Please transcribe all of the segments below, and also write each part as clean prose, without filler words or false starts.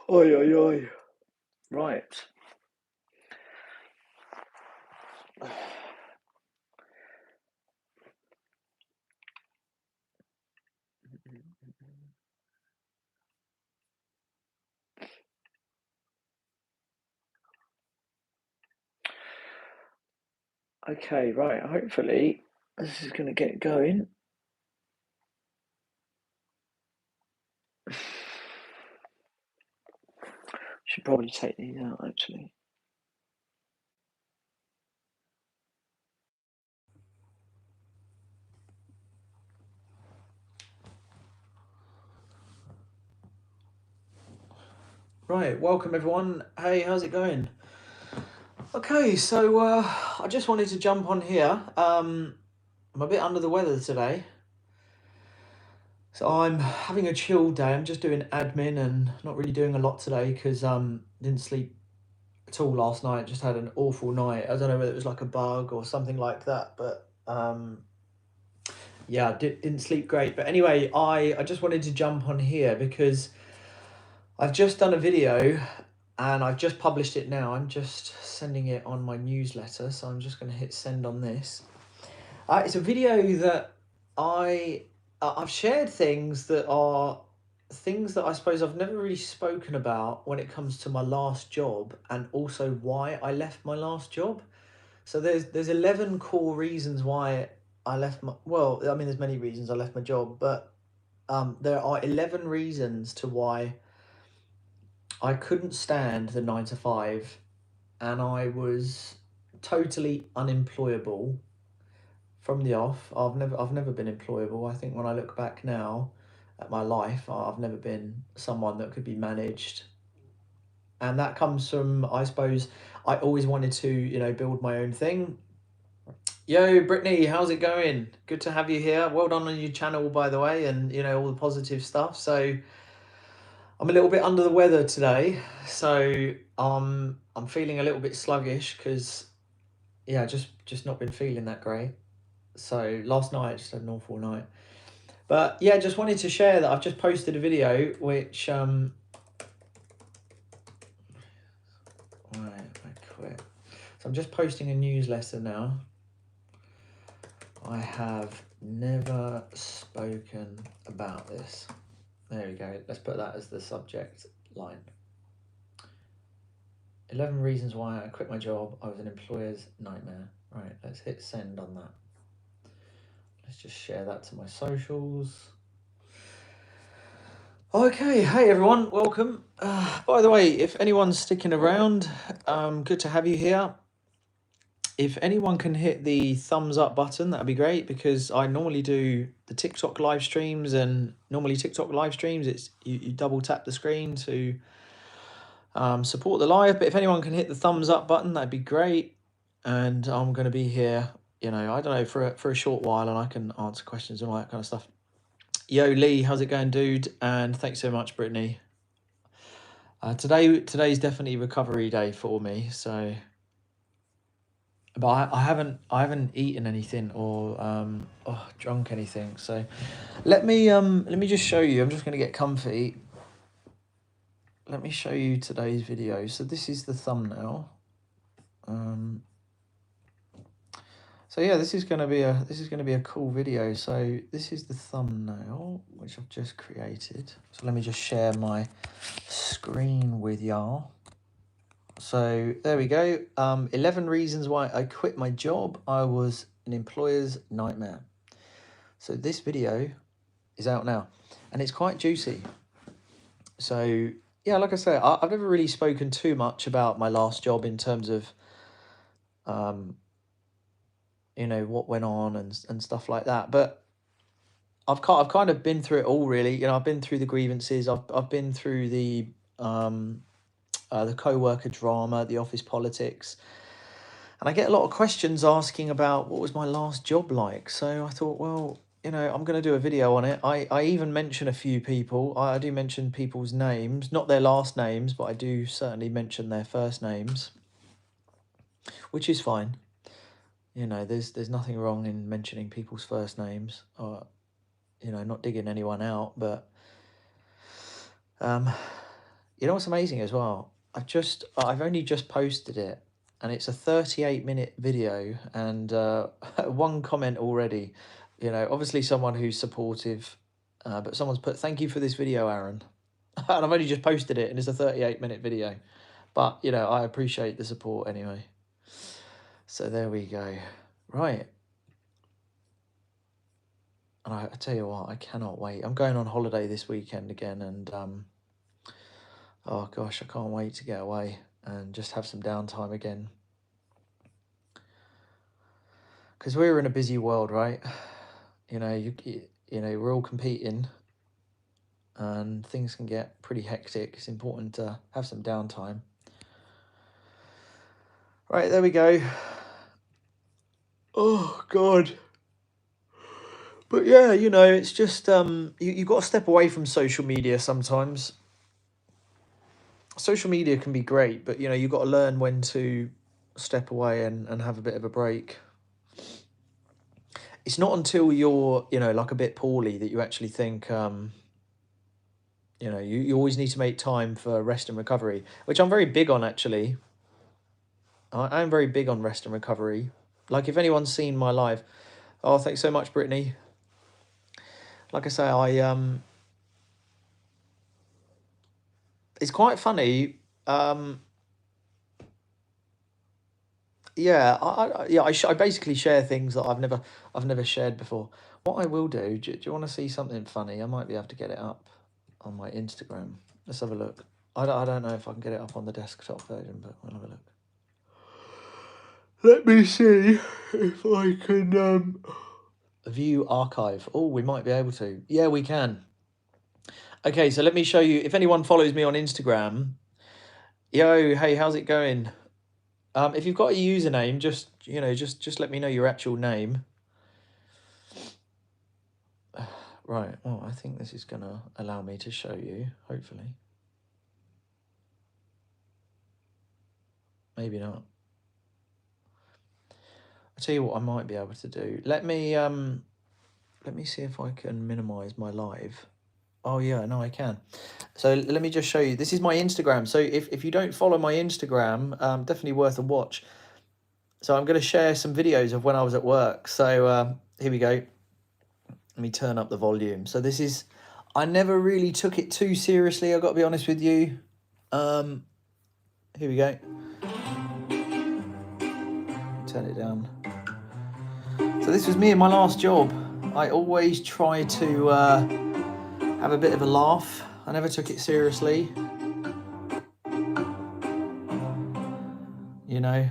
Oi, oi, oi. Right. Okay, right. Hopefully, this is going to get going. Should probably take these out actually. Right, welcome everyone. Hey, how's it going? Okay, so I just wanted to jump on here. I'm a bit under the weather today. So I'm having a chill day. I'm just doing admin and not really doing a lot today because didn't sleep at all last night. Just had an awful night. I don't know whether it was like a bug or something like that, but yeah, didn't sleep great. But anyway, I just wanted to jump on here because I've just done a video and I've just published it now. I'm just sending it on my newsletter, so I'm just going to hit send on this. It's a video that I've shared things that are things that I suppose I've never really spoken about when it comes to my last job and also why I left my last job. So there's 11 core reasons why I left my, well, I mean there's many reasons I left my job, but there are 11 reasons to why I couldn't stand the 9 to 5 and I was totally unemployable from the off. I've never been employable. I think when I look back now at my life, I've never been someone that could be managed. And that comes from, I suppose, I always wanted to, build my own thing. Yo, Brittany, how's it going? Good to have you here. Well done on your channel, by the way, and all the positive stuff. So I'm a little bit under the weather today, so I'm feeling a little bit sluggish because yeah, just not been feeling that great. So last night I just had an awful night. But yeah, just wanted to share that I've just posted a video which right, I quit. So I'm just posting a newsletter now. I have never spoken about this. There we go. Let's put that as the subject line. 11 reasons why I quit my job. I was an employer's nightmare. Right, let's hit send on that. Let's just share that to my socials. Okay, hey everyone, welcome. By the way, if anyone's sticking around, good to have you here. If anyone can hit the thumbs up button, that'd be great because I normally do the TikTok live streams, and normally TikTok live streams, it's you double tap the screen to support the live. But if anyone can hit the thumbs up button, that'd be great. And I'm going to be here, I don't know, for a short while, and I can answer questions and all that kind of stuff. Yo, Lee, how's it going, dude? And thanks so much, Brittany. Today's definitely recovery day for me. So, but I haven't eaten anything or drunk anything. So, let me just show you. I'm just going to get comfy. Let me show you today's video. So this is the thumbnail. So yeah, this is going to be a cool video. So this is the thumbnail which I've just created. So let me just share my screen with y'all. So there we go. 11 reasons why I quit my job. I was an employer's nightmare. So this video is out now and it's quite juicy. So yeah, like I say, I've never really spoken too much about my last job in terms of what went on and stuff like that. But I've kind of been through it all, really. I've been through the grievances. I've been through the co-worker drama, the office politics, and I get a lot of questions asking about what was my last job like. So I thought, well, I'm going to do a video on it. I even mention a few people. I do mention people's names, not their last names, but I do certainly mention their first names, which is fine. There's nothing wrong in mentioning people's first names, or not digging anyone out, but You know what's amazing as well? I've only just posted it, and it's a 38-minute video, and one comment already. You know, obviously someone who's supportive, but someone's put, "Thank you for this video, Aaron," and I've only just posted it, and it's a 38-minute video. But you know, I appreciate the support anyway. So there we go. Right. And I tell you what, I cannot wait. I'm going on holiday this weekend again, and oh gosh, I can't wait to get away and just have some downtime again. Because we're in a busy world, right? You know, you know, we're all competing, and things can get pretty hectic. It's important to have some downtime. Right, there we go. Oh God. But yeah, you know, it's just you got to step away from social media sometimes. Social media can be great, but you know, you've got to learn when to step away and have a bit of a break. It's not until you're, you know, like a bit poorly that you actually think, you know, you always need to make time for rest and recovery, which I'm very big on actually. I'm very big on rest and recovery. Like if anyone's seen my live, oh, thanks so much, Brittany. Like I say, it's quite funny. Yeah, I basically share things that I've never shared before. What I will do you want to see something funny? I might be able to get it up on my Instagram. Let's have a look. I don't know if I can get it up on the desktop version, but we'll have a look. Let me see if I can view archive. Oh, we might be able to. Yeah, we can. Okay, so let me show you. If anyone follows me on Instagram, yo, hey, how's it going? If you've got a username, just you know, just let me know your actual name. Right. Well, I think this is gonna allow me to show you. Hopefully. Maybe not. I'll tell you what I might be able to do. Let me see if I can minimize my live. Oh yeah, no, I can. So let me just show you. This is my Instagram. So if you don't follow my Instagram, definitely worth a watch. So I'm going to share some videos of when I was at work. So here we go. Let me turn up the volume. So this is, I never really took it too seriously. I've got to be honest with you. Here we go. Turn it down. So this was me in my last job. I always try to have a bit of a laugh. I never took it seriously. You know,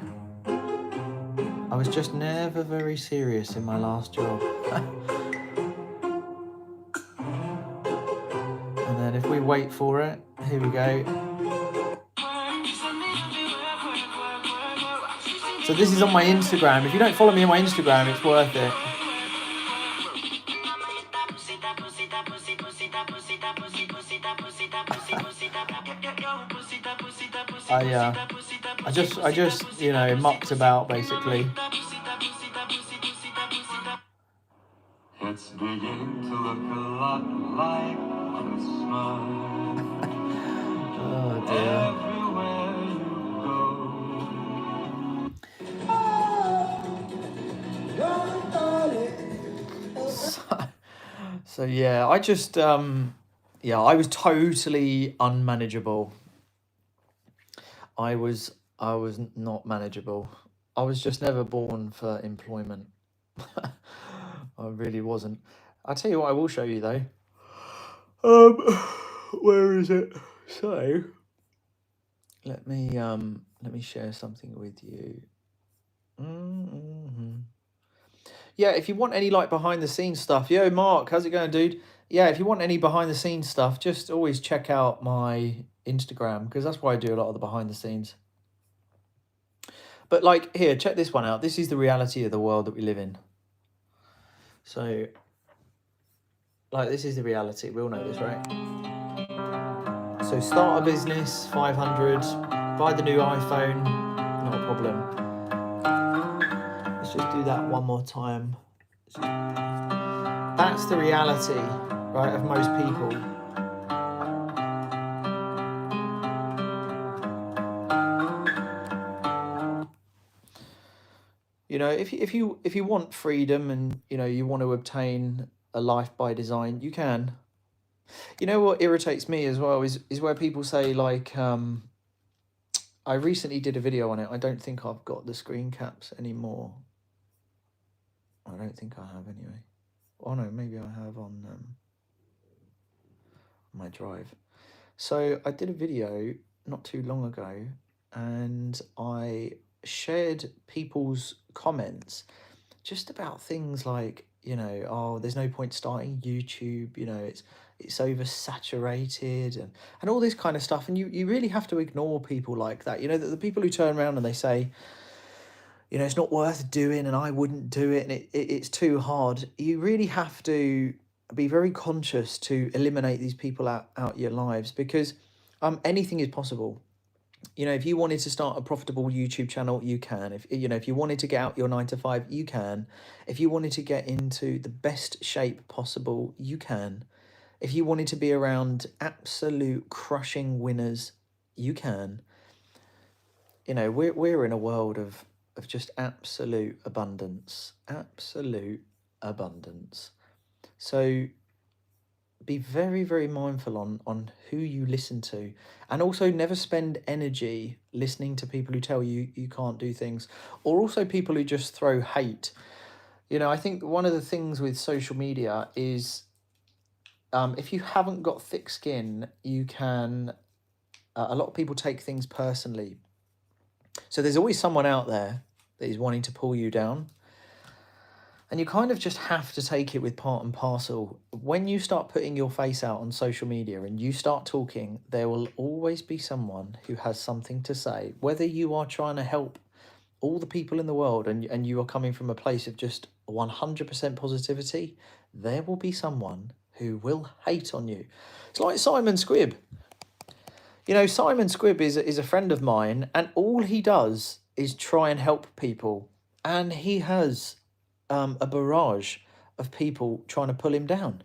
I was just never very serious in my last job. And then if we wait for it, here we go. So this is on my Instagram. If you don't follow me on my Instagram, it's worth it. I just you know mucked about basically. It's beginning to look a lot like Christmas. Oh dear. Everywhere you go. So yeah, I just yeah, I was totally unmanageable. I was not manageable. I was just never born for employment. I really wasn't. I'll tell you what I will show you though. Where is it? So let me share something with you. Yeah, if you want any like behind the scenes stuff, yo Mark, how's it going, dude? Yeah, if you want any behind the scenes stuff, just always check out my Instagram because that's where I do a lot of the behind the scenes. But like here, check this one out. This is the reality of the world that we live in. So like this is the reality. We all know this, right? So start a business, 500, buy the new iPhone, not a problem. Let's just do that one more time. That's the reality, right, of most people. You know, if you want freedom and you want to obtain a life by design, you can. You know what irritates me as well is where people say like I recently did a video on it. I don't think I've got the screen caps anymore. I don't think I have anyway. Oh no, maybe I have on my drive. So I did a video not too long ago, and I shared people's comments just about things like, oh, there's no point starting YouTube, it's oversaturated and all this kind of stuff. And you really have to ignore people like that. The people who turn around and they say, it's not worth doing and I wouldn't do it and it's too hard. You really have to be very conscious to eliminate these people out your lives, because anything is possible. If you wanted to start a profitable YouTube channel, you can. If you wanted to get out your 9 to 5, you can. If you wanted to get into the best shape possible, you can. If you wanted to be around absolute crushing winners, you can. We're in a world of just absolute abundance. Absolute abundance. So be very, very mindful on who you listen to, and also never spend energy listening to people who tell you you can't do things, or also people who just throw hate. I think one of the things with social media is if you haven't got thick skin, you can a lot of people take things personally. So there's always someone out there that is wanting to pull you down. And you kind of just have to take it with part and parcel. When you start putting your face out on social media and you start talking, there will always be someone who has something to say. Whether you are trying to help all the people in the world and you are coming from a place of just 100% positivity, there will be someone who will hate on you. It's like Simon Squibb. Simon Squibb is a friend of mine, and all he does is try and help people. And he has a barrage of people trying to pull him down.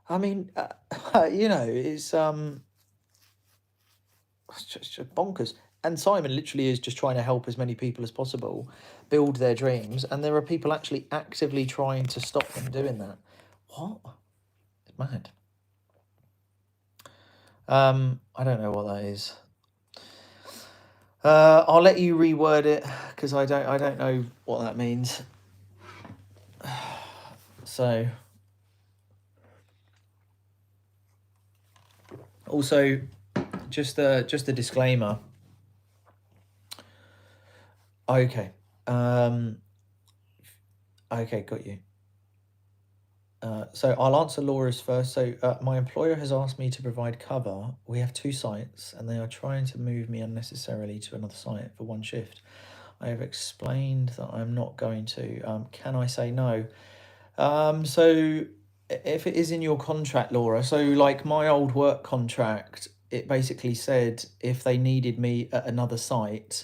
I mean, it's just bonkers. And Simon literally is just trying to help as many people as possible build their dreams, and there are people actually actively trying to stop him doing that. What? It's mad. I don't know what that is. I'll let you reword it because I don't know what that means. So, also, just a disclaimer. Okay. Okay, got you. So I'll answer Laura's first. So my employer has asked me to provide cover. We have 2 sites and they are trying to move me unnecessarily to another site for 1 shift. I have explained that I'm not going to. Can I say no? So if it is in your contract, Laura, so like my old work contract, it basically said if they needed me at another site,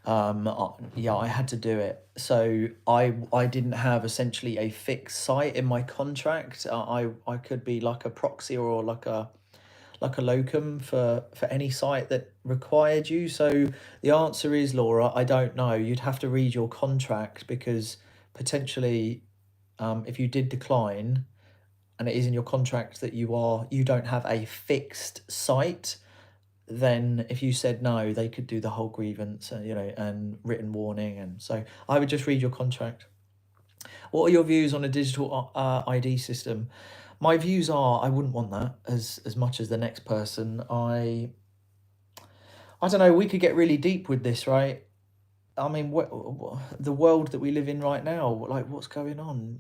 yeah, I had to do it. So I didn't have essentially a fixed site in my contract. I could be like a proxy or like a locum for any site that required you. So the answer is, Laura, I don't know. You'd have to read your contract, because potentially if you did decline and it is in your contract that you don't have a fixed site, then if you said no, they could do the whole grievance, and written warning. And so I would just read your contract. What are your views on a digital ID system? My views are I wouldn't want that as much as the next person. I don't know, we could get really deep with this, right? I mean, the world that we live in right now, like what's going on?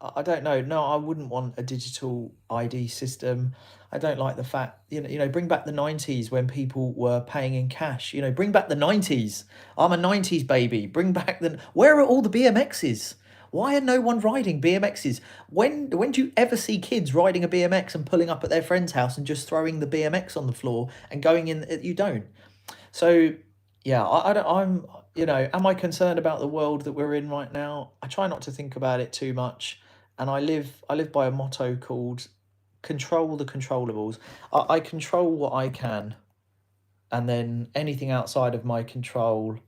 I don't know. No, I wouldn't want a digital ID system. I don't like the fact, bring back the 90s when people were paying in cash. Bring back the 90s. I'm a 90s baby. Bring back where are all the BMXs? Why are no one riding BMXs? When do you ever see kids riding a BMX and pulling up at their friend's house and just throwing the BMX on the floor and going in? You don't. So yeah, I don't, am I concerned about the world that we're in right now? I try not to think about it too much. And I live by a motto called control the controllables. I control what I can, and then anything outside of my control,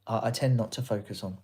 I tend not to focus on.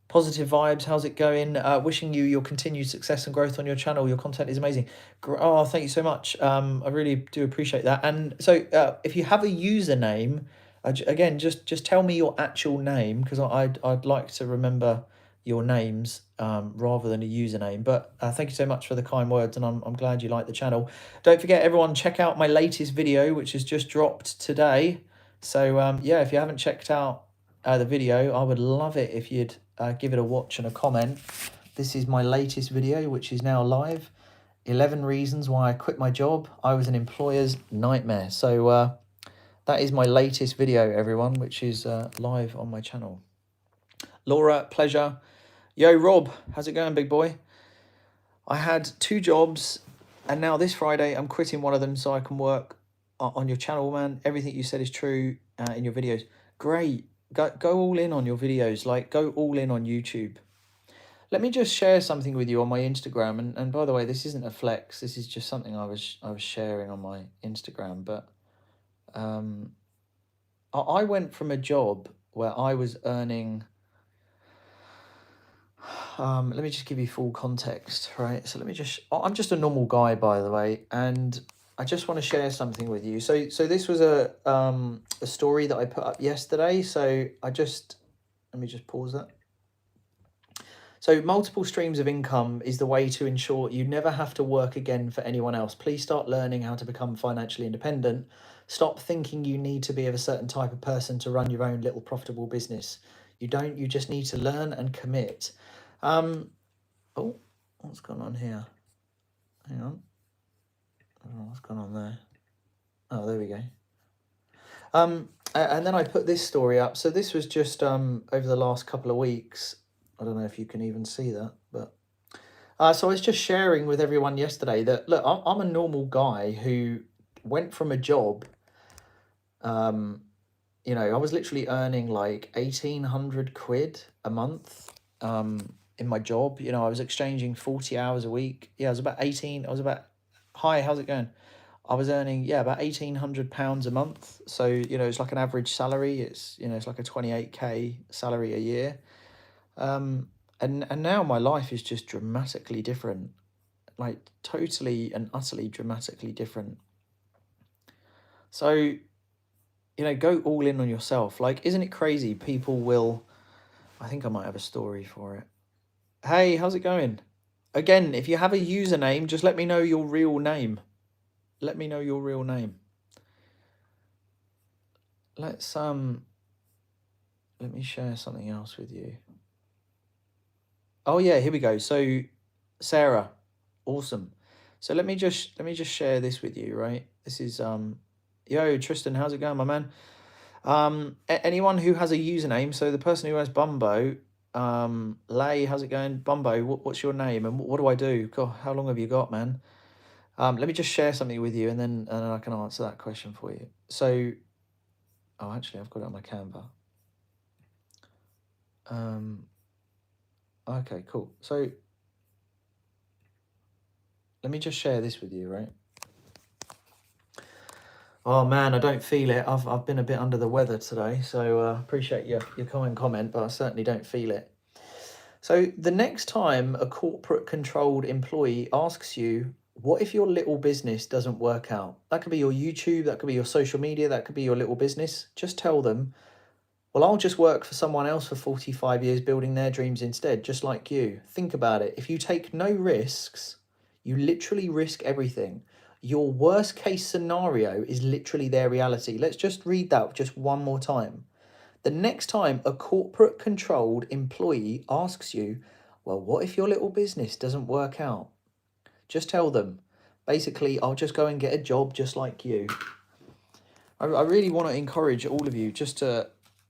Positive vibes, how's it going? Wishing you your continued success and growth on your channel. Your content is amazing. Oh, thank you so much. I really do appreciate that. And so if you have a username, again, just tell me your actual name, because I'd like to remember your names rather than a username. But thank you so much for the kind words, and I'm glad you like the channel. Don't forget, everyone, check out my latest video, which has just dropped today. So yeah, if you haven't checked out the video, I would love it if you'd give it a watch and a comment. This is my latest video, which is now live. 11 reasons why I quit my job. I was an employer's nightmare. So that is my latest video, everyone, which is live on my channel. Laura, pleasure. Yo, Rob, how's it going, big boy? I had 2 jobs, and now this Friday I'm quitting one of them so I can work on your channel, man. Everything you said is true in your videos. Great. Go all in on your videos. Like, go all in on YouTube. Let me just share something with you on my Instagram. And by the way, this isn't a flex. This is just something I was sharing on my Instagram. But I went from a job where I was earning... let me just give you full context, right? So let me just... I'm just a normal guy, by the way, and I just want to share something with you. So this was a story that I put up yesterday. So let me just pause that. So multiple streams of income is the way to ensure you never have to work again for anyone else. Please start learning how to become financially independent. Stop thinking you need to be of a certain type of person to run your own little profitable business. You don't, you just need to learn and commit. Oh, what's going on here? Hang on. I don't know what's going on there. Oh, there we go. And then I put this story up. So this was just over the last couple of weeks. I don't know if you can even see that, but so I was just sharing with everyone yesterday that, look, I'm a normal guy who went from a job. You know, I was literally earning like 1,800 quid a month in my job. You know, I was exchanging 40 hours a week. Yeah, I was about 18. I was about, hi, how's it going? I was earning, yeah, about £1,800 a month. So, you know, it's like an average salary. It's, you know, it's like a 28k salary a year. And now my life is just dramatically different, like totally and utterly dramatically different. So, you know, go all in on yourself. Like, isn't it crazy? People will, I think I might have a story for it. Hey, how's it going? Again, if you have a username, just let me know your real name. Let me know your real name. Let me share something else with you. Oh yeah, here we go. So Sarah, awesome. So let me just share this with you, right? This is yo, Tristan, how's it going, my man? Anyone who has a username, so the person who has Bumbo, Lay, how's it going? Bumbo, what's your name and what do I do? God, how long have you got, man? Let me just share something with you and then I can answer that question for you. So, oh, actually, I've got it on my Canva. Okay, cool. So let me just share this with you, right? Oh man, I don't feel it. I've been a bit under the weather today, so appreciate your kind comment, but I certainly don't feel it. So the next time a corporate controlled employee asks you, what if your little business doesn't work out? That could be your YouTube, that could be your social media, that could be your little business. Just tell them, well, I'll just work for someone else for 45 years building their dreams instead, just like you. Think about it. If you take no risks, you literally risk everything. Your worst case scenario is literally their reality. Let's just read that just one more time. The next time a corporate controlled employee asks you, well, what if your little business doesn't work out? Just tell them, basically, I'll just go and get a job just like you. I really want to encourage all of you just to,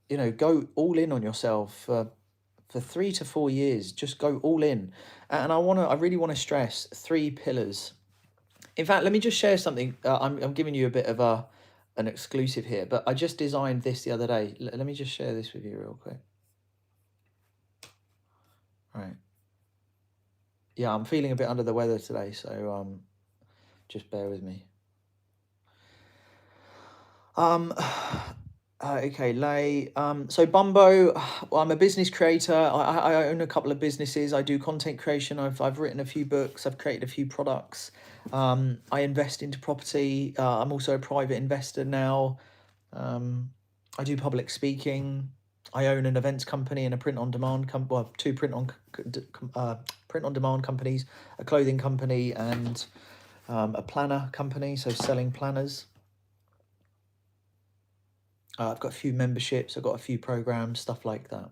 you know, go all in on yourself for 3 to 4 years. Just go all in. And I really want to stress 3 pillars. In fact, let me just share something. I'm giving you a bit of an exclusive here, but I just designed this the other day. Let me just share this with you real quick. Right. Yeah, I'm feeling a bit under the weather today, so just bear with me. Okay, Lay. So Bumbo, well, I'm a business creator. I own a couple of businesses. I do content creation. I've written a few books. I've created a few products. I invest into property. I'm also a private investor now. I do public speaking. I own an events company and a print on demand well, two print on demand companies, a clothing company and a planner company. So selling planners. I've got a few memberships. I've got a few programs, stuff like that,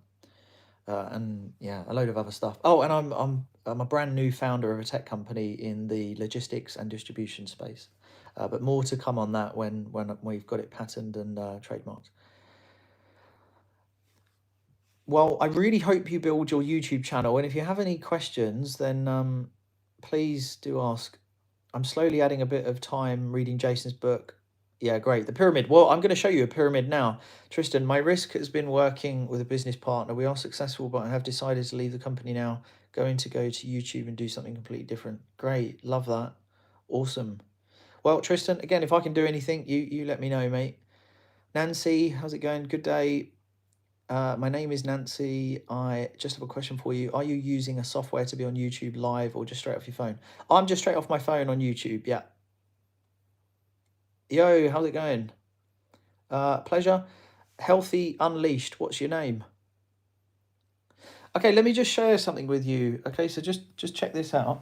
and yeah, a load of other stuff. Oh, and I'm a brand new founder of a tech company in the logistics and distribution space, but more to come on that when we've got it patented and trademarked. Well, I really hope you build your YouTube channel, and if you have any questions, then please do ask. I'm slowly adding a bit of time reading Jason's book. Yeah, great. The pyramid. Well, I'm going to show you a pyramid now. Tristan, my risk has been working with a business partner. We are successful, but I have decided to leave the company now, going to go to YouTube and do something completely different. Great. Love that. Awesome. Well, Tristan, again, if I can do anything, you let me know, mate. Nancy, how's it going? Good day. My name is Nancy. I just have a question for you. Are you using a software to be on YouTube live or just straight off your phone? I'm just straight off my phone on YouTube. Yeah. Yo, how's it going? Pleasure. Healthy Unleashed. What's your name? Okay, let me just share something with you. Okay, so just check this out.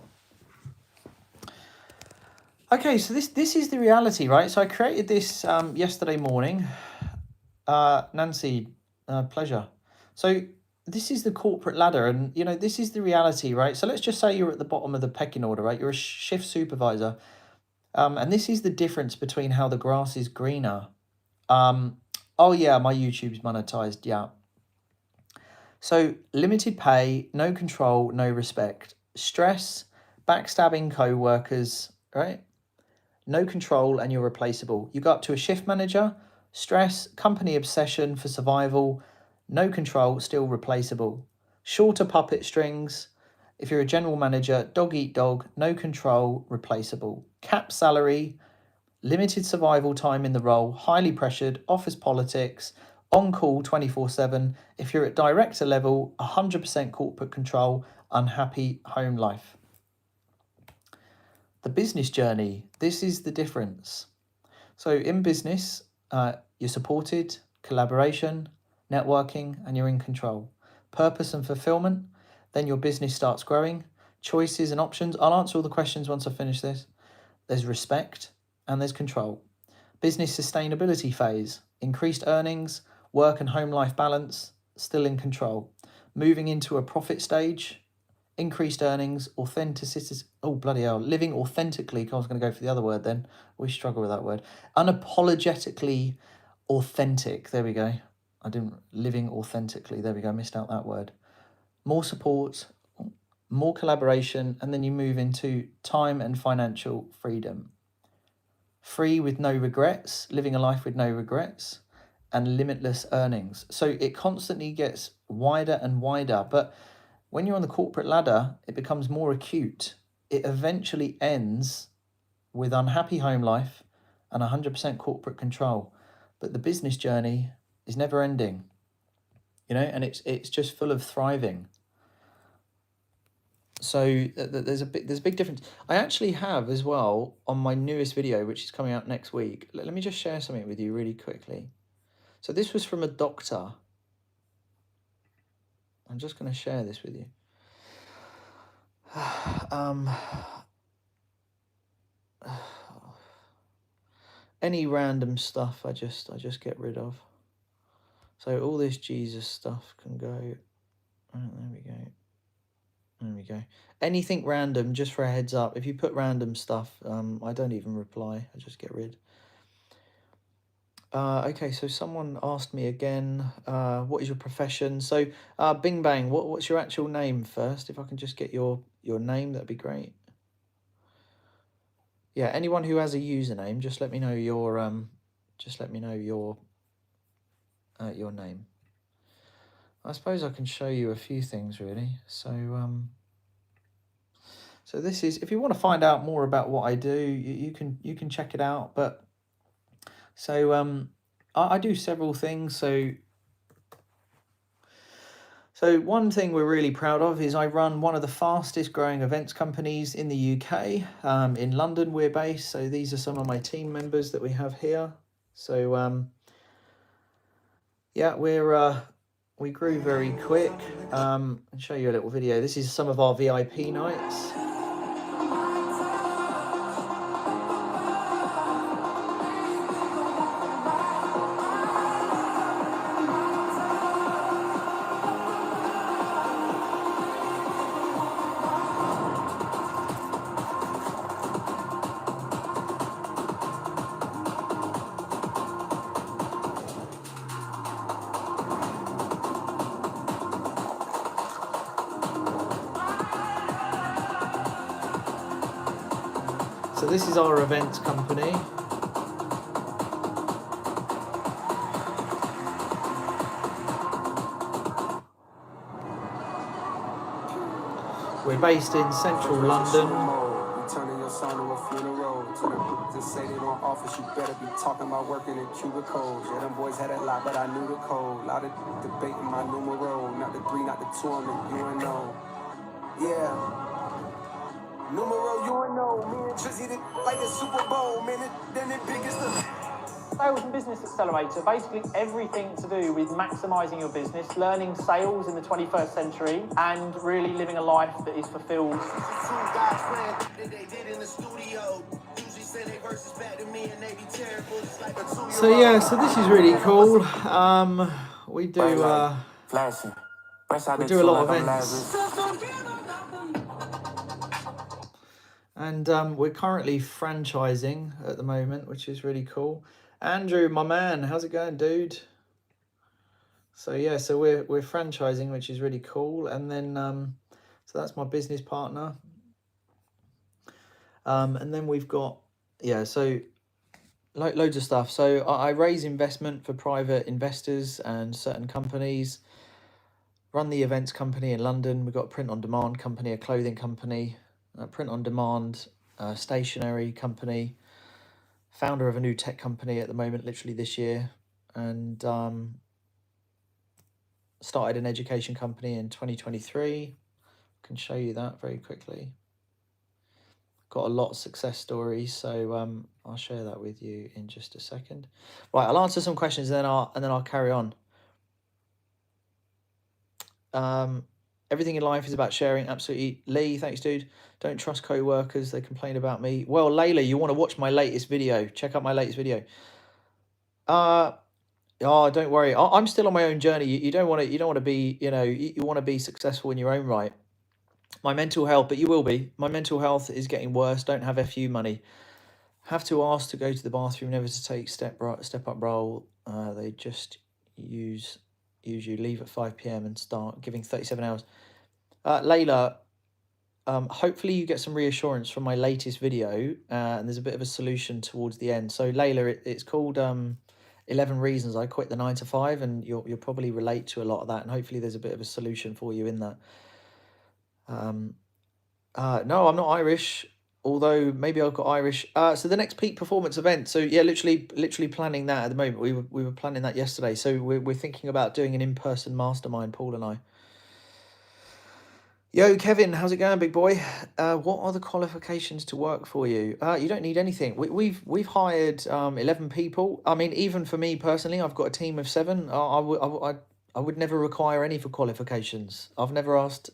Okay, so this is the reality, right? So I created this yesterday morning. Nancy, pleasure. So this is the corporate ladder, and you know this is the reality, right? So let's just say you're at the bottom of the pecking order, right? You're a shift supervisor, and this is the difference between how the grass is greener. Oh yeah, my YouTube's monetized. Yeah. So limited pay, no control, no respect, stress, backstabbing co-workers, right? No control, and you're replaceable. You go up to a shift manager, stress, company obsession for survival, no control, still replaceable. Shorter puppet strings. If you're a general manager, dog eat dog, no control, replaceable. Cap salary, limited survival time in the role, highly pressured, office politics, on call 24/7. If you're at director level, 100% corporate control, unhappy home life. The business journey, this is the difference. So in business, you're supported, collaboration, networking, and you're in control. Purpose and fulfillment, then your business starts growing. Choices and options, I'll answer all the questions once I finish this. There's respect and there's control. Business sustainability phase, increased earnings, work and home life balance, still in control. Moving into a profit stage, increased earnings, authenticity. Oh, bloody hell. Living authentically. I was going to go for the other word then. We struggle with that word. Unapologetically authentic. There we go. Living authentically. There we go. Missed out that word. More support, more collaboration, and then you move into time and financial freedom. Free with no regrets, living a life with no regrets, and limitless earnings. So it constantly gets wider and wider, but when you're on the corporate ladder, it becomes more acute. It eventually ends with unhappy home life and 100% corporate control. But the business journey is never ending, you know, and it's just full of thriving. So there's a big difference. I actually have as well on my newest video, which is coming out next week. Let me just share something with you really quickly. So this was from a doctor. I'm just going to share this with you. Any random stuff I just get rid of. So all this Jesus stuff can go. There we go. There we go. Anything random, just for a heads up. If you put random stuff, I don't even reply. I just get rid. Okay, so someone asked me again, what is your profession? So, Bing Bang, what's your actual name first? If I can just get your name, that'd be great. Yeah, anyone who has a username, just let me know your your name. I suppose I can show you a few things really. So so this is, if you want to find out more about what I do, you can check it out. But so I do several things. So one thing we're really proud of is I run one of the fastest growing events companies in the UK. In London we're based, so these are some of my team members that we have here. So yeah, we grew very quick. I'll show you a little video. This is some of our VIP nights. So this is our events company. We're based in central London. Turning your son to a funeral. Just say they don't office, you better be talking about working in cubicles. Yeah, them boys had a lot, but I knew the code. Lot of debate in my numero. Not the 3, not the 2, I'm the UNO. Yeah. Numero UNO. Me and Trizzy like the Super Bowl. Man, then it biggest the... Sales and Business Accelerator, basically everything to do with maximising your business, learning sales in the 21st century, and really living a life that is fulfilled. So yeah, so this is really cool. We do a lot of events. And we're currently franchising at the moment, which is really cool. Andrew, my man, how's it going, dude? So yeah, so we're franchising, which is really cool. And then so that's my business partner. And then we've got so loads of stuff. So I raise investment for private investors and certain companies. Run the events company in London. We've got a print on demand company, a clothing company, a print on demand stationery company. Founder of a new tech company at the moment, literally this year, and started an education company in 2023. Can show you that very quickly. Got a lot of success stories, so I'll share that with you in just a second. Right, I'll answer some questions, and then I'll carry on. Everything in life is about sharing. Absolutely. Lee, thanks, dude. Don't trust co-workers. They complain about me. Well, Layla, you want to watch my latest video. Check out my latest video. Oh, don't worry. I'm still on my own journey. You don't want to be, you want to be successful in your own right. My mental health, but you will be. My mental health is getting worse. Don't have FU money. Have to ask to go to the bathroom, never to take step up role. They just use you, leave at 5 p.m. and start giving 37 hours. Layla, hopefully you get some reassurance from my latest video, and there's a bit of a solution towards the end. So Layla, it's called 11 Reasons I Quit the 9 to 5, and you'll probably relate to a lot of that, and hopefully there's a bit of a solution for you in that. No, I'm not Irish, although maybe I've got Irish. So the next peak performance event. So yeah, literally planning that at the moment. We were planning that yesterday. So we're thinking about doing an in-person mastermind, Paul and I. Yo, Kevin, how's it going, big boy? What are the qualifications to work for you? You don't need anything. We've hired 11 people. I mean, even for me personally, I've got a team of 7. I would never require any for qualifications. I've never asked.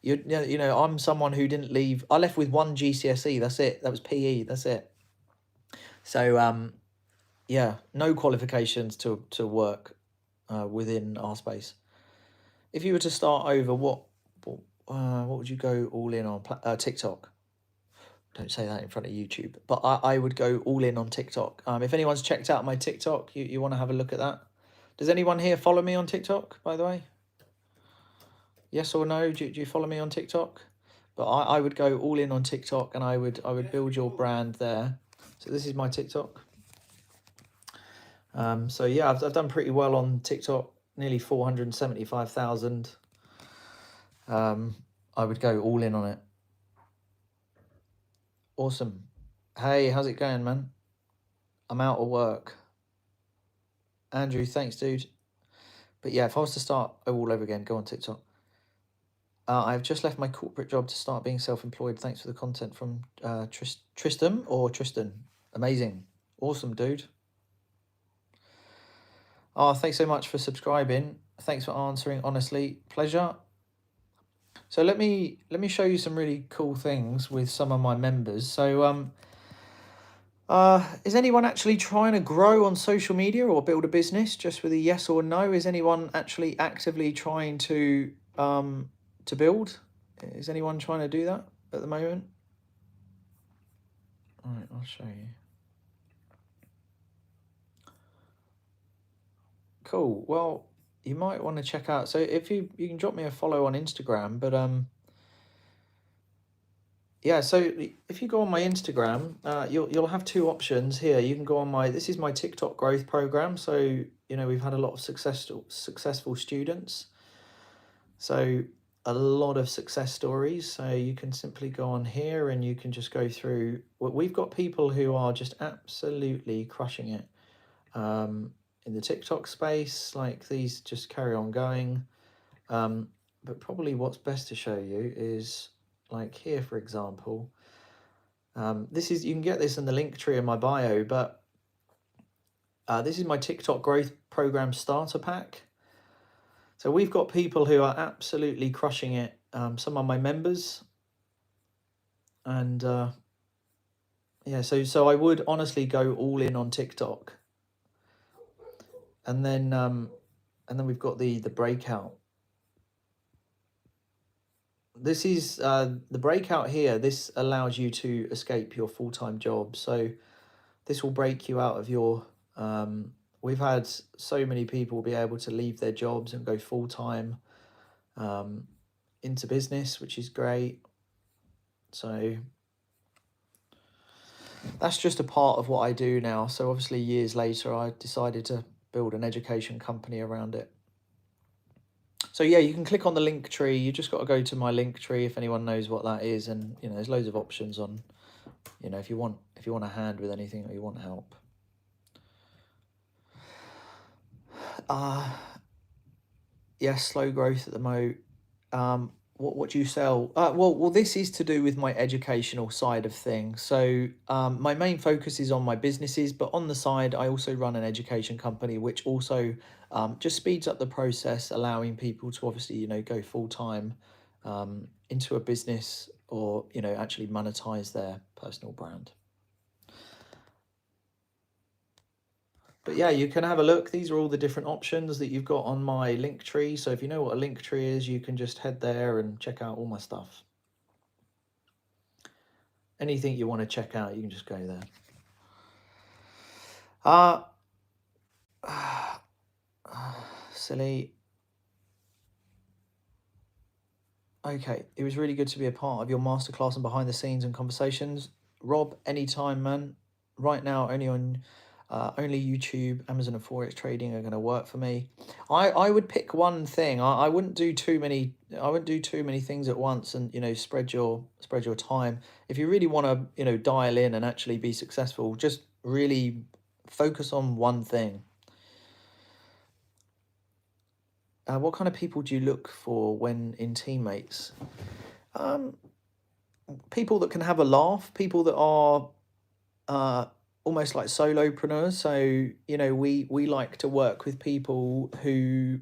I'm someone who didn't leave. I left with 1 GCSE. That's it. That was PE. That's it. So yeah, no qualifications to work within our space. If you were to start over, what would you go all in on? TikTok. Don't say that in front of YouTube, but I would go all in on TikTok. If anyone's checked out my TikTok, you want to have a look at that. Does anyone here follow me on TikTok, by the way? Yes or no? Do you follow me on TikTok? But I would go all in on TikTok, and I would build your brand there. So this is my TikTok. So yeah, I've done pretty well on TikTok, nearly 475,000. I would go all in on it. Awesome. Hey, how's it going, man? I'm out of work. Andrew, thanks, dude. But yeah, if I was to start all over again, go on TikTok. I've just left my corporate job to start being self-employed. Thanks for the content from Tristan or Tristan. Amazing. Awesome, dude. Oh, thanks so much for subscribing. Thanks for answering. Honestly, pleasure. So let me show you some really cool things with some of my members. So is anyone actually trying to grow on social media or build a business? Just with a yes or no. Is anyone actually actively trying to build? Is anyone trying to do that at the moment? All right, I'll show you. Cool. Well, you might want to check out. So if you can drop me a follow on Instagram, but yeah. So if you go on my Instagram, you'll have two options here. You can go on my. This is my TikTok growth program. So we've had a lot of successful students. So a lot of success stories. So you can simply go on here and you can just go through. We've got people who are just absolutely crushing it. In the TikTok space, like these just carry on going. But probably what's best to show you is like here, for example. This is, you can get this in the link tree in my bio, but this is my TikTok growth program starter pack. So we've got people who are absolutely crushing it. Some of my members, and yeah, so I would honestly go all in on TikTok. And then we've got the breakout. This is the breakout here. This allows you to escape your full-time job. So this will break you out of your we've had so many people be able to leave their jobs and go full-time into business, which is great. So that's just a part of what I do now. So obviously years later, I decided to build an education company around it. So yeah, you can click on the link tree. You just got to go to my link tree if anyone knows what that is, and there's loads of options on. If you want a hand with anything or you want help. Yes, slow growth at the moment. What do you sell? Well, this is to do with my educational side of things. So my main focus is on my businesses, but on the side, I also run an education company, which also just speeds up the process, allowing people to obviously, go full time into a business or, actually monetize their personal brand. But yeah, you can have a look. These are all the different options that you've got on my link tree. So if you know what a link tree is, you can just head there and check out all my stuff. Anything you want to check out, you can just go there. Silly. Okay, it was really good to be a part of your masterclass and behind the scenes and conversations. Rob, anytime, man. Right now, only YouTube, Amazon, and Forex trading are going to work for me. I would pick one thing. I wouldn't do too many. I wouldn't do too many things at once, and spread your time. If you really want to dial in and actually be successful, just really focus on one thing. What kind of people do you look for when in teammates? People that can have a laugh. People that are almost like solopreneurs. So we like to work with people who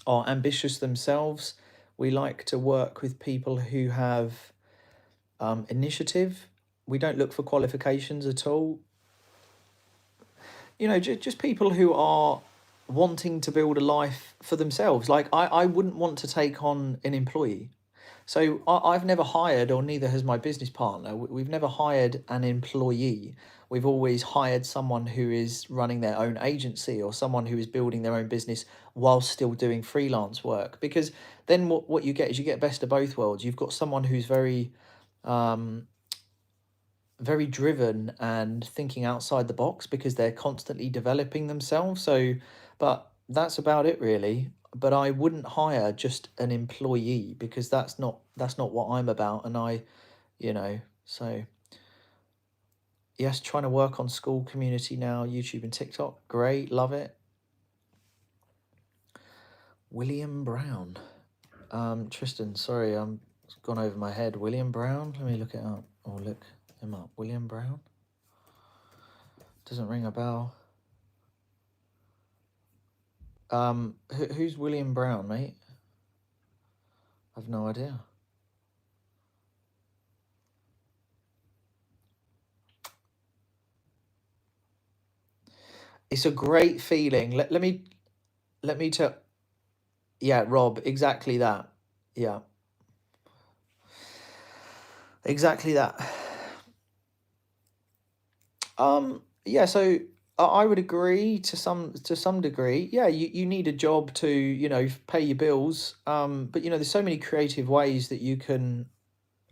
are ambitious themselves. We like to work with people who have initiative. We don't look for qualifications at all. Just people who are wanting to build a life for themselves. Like I wouldn't want to take on an employee. So I've never hired, or neither has my business partner. We've never hired an employee. We've always hired someone who is running their own agency or someone who is building their own business while still doing freelance work. Because then what you get is you get best of both worlds. You've got someone who's very very driven and thinking outside the box because they're constantly developing themselves. So, but that's about it really. But I wouldn't hire just an employee because that's not what I'm about. And so yes, trying to work on school community now, YouTube and TikTok. Great, love it. William Brown. Tristan, sorry, it's gone over my head. William Brown? Let me look it up. Or look him up. William Brown? Doesn't ring a bell. Who's William Brown, mate? I've no idea. It's a great feeling. Let me tell. Yeah, Rob, exactly that. Yeah. Exactly that. Yeah, so I would agree to some degree. Yeah, you need a job to, pay your bills. But there's so many creative ways that you can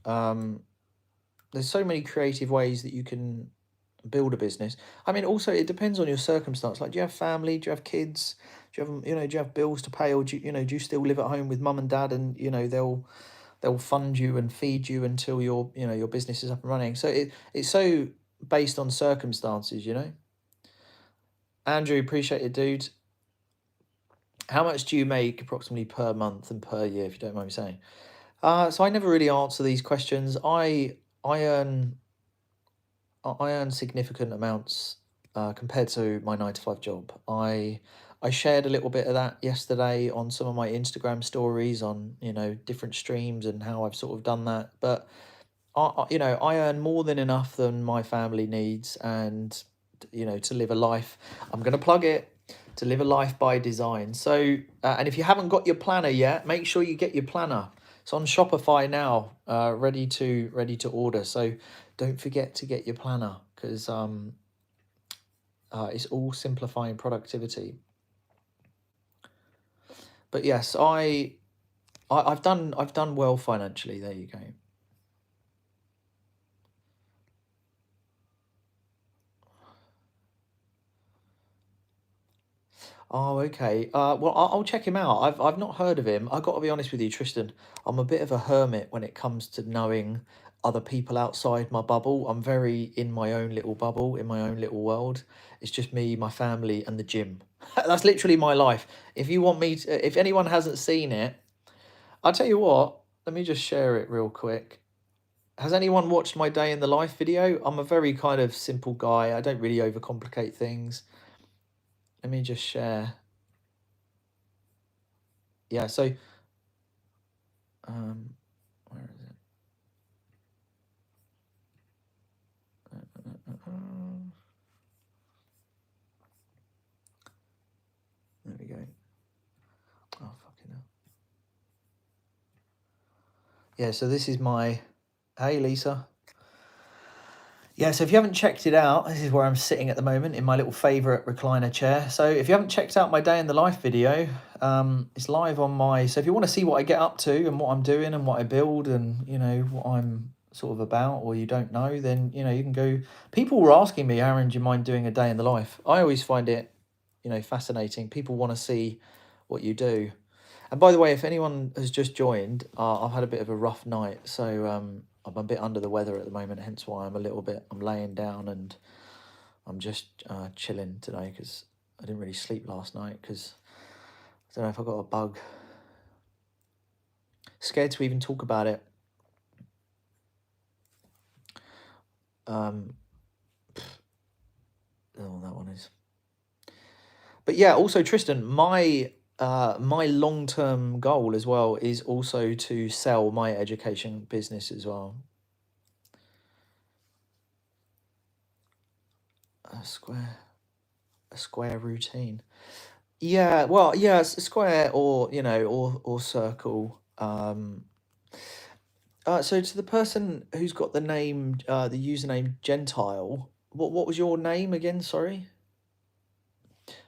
there's so many creative ways that you can build a business. I mean, also it depends on your circumstance. Like, do you have family? Do you have kids? Do you have do you have bills to pay, or do you still live at home with mum and dad, and they'll fund you and feed you until your business is up and running. So it's so based on circumstances. Andrew, appreciate it, dude. How much do you make approximately per month and per year, if you don't mind me saying? So I never really answer these questions. I earn significant amounts compared to my 9 to 5 job. I shared a little bit of that yesterday on some of my Instagram stories on different streams and how I've sort of done that. But I earn more than enough than my family needs, and to live a life. I'm gonna plug it. To live a life by design. So, and if you haven't got your planner yet, make sure you get your planner. It's on Shopify now, ready to order. So, don't forget to get your planner, because it's all simplifying productivity. But yes, I've done well financially. There you go. Oh, okay. Well, I'll check him out. I've not heard of him. I got to be honest with you, Tristan. I'm a bit of a hermit when it comes to knowing other people outside my bubble. I'm very in my own little bubble, in my own little world. It's just me, my family, and the gym. That's literally my life. If you want me to, if anyone hasn't seen it, I'll tell you what. Let me just share it real quick. Has anyone watched my day in the life video? I'm a very kind of simple guy. I don't really overcomplicate things. Let me just share. Yeah, so where is it? There we go. Oh, fucking hell. Yeah, so this is my... Hey, Lisa. Yeah, so if you haven't checked it out, this is where I'm sitting at the moment in my little favourite recliner chair. So if you haven't checked out my day in the life video, it's live on my... So if you want to see what I get up to and what I'm doing and what I build and, what I'm sort of about, or you don't know, then, you can go... People were asking me, Aaron, do you mind doing a day in the life? I always find it, fascinating. People want to see what you do. And by the way, if anyone has just joined, I've had a bit of a rough night, so I'm a bit under the weather at the moment, hence why I'm laying down and I'm just chilling today, because I didn't really sleep last night, because I don't know if I got a bug. Scared to even talk about it. Oh, that one is. But yeah, also Tristan, my long-term goal as well is also to sell my education business as well. A square routine. Yeah, well, yeah, a square or or circle. So to the person who's got the name, the username Gentile, what was your name again? Sorry.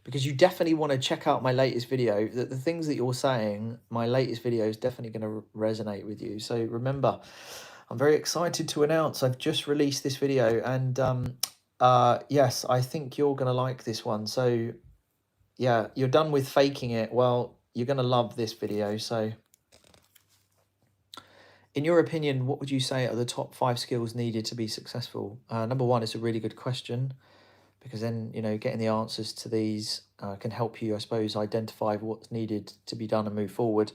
Because you definitely want to check out my latest video. The things that you're saying, my latest video is definitely going to resonate with you. So remember, I'm very excited to announce I've just released this video, and yes, I think you're going to like this one. So yeah, you're done with faking it. Well, you're going to love this video. So in your opinion, what would you say are the top 5 skills needed to be successful? Number 1 is a really good question, because then, you know, getting the answers to these can help you, I suppose, identify what's needed to be done and move forward.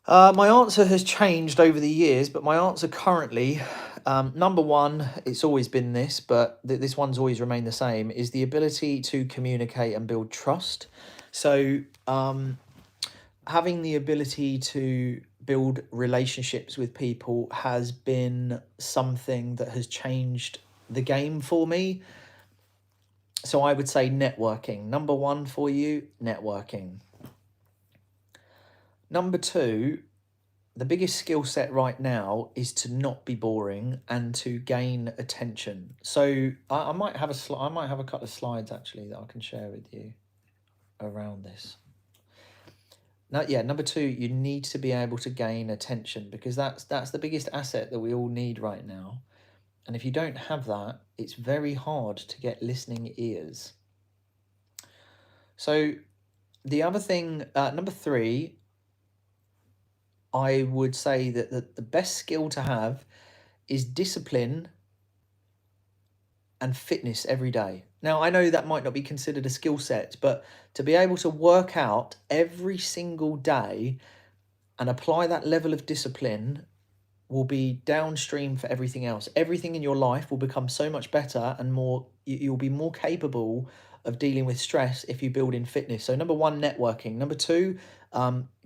My answer has changed over the years, but my answer currently, number one, it's always been this, but this one's always remained the same, is the ability to communicate and build trust. So having the ability to build relationships with people has been something that has changed the game for me. So I would say networking. Number one for you, networking. Number two, the biggest skill set right now is to not be boring and to gain attention. So I might have I might have a couple of slides actually that I can share with you around this. Now, yeah, number two, you need to be able to gain attention, because that's the biggest asset that we all need right now. And if you don't have that, it's very hard to get listening ears. So the other thing, number three, I would say that the best skill to have is discipline and fitness every day. Now, I know that might not be considered a skill set, but to be able to work out every single day and apply that level of discipline will be downstream for everything else. Everything in your life will become so much better and more, you'll be more capable of dealing with stress if you build in fitness. So number one, networking. Number two,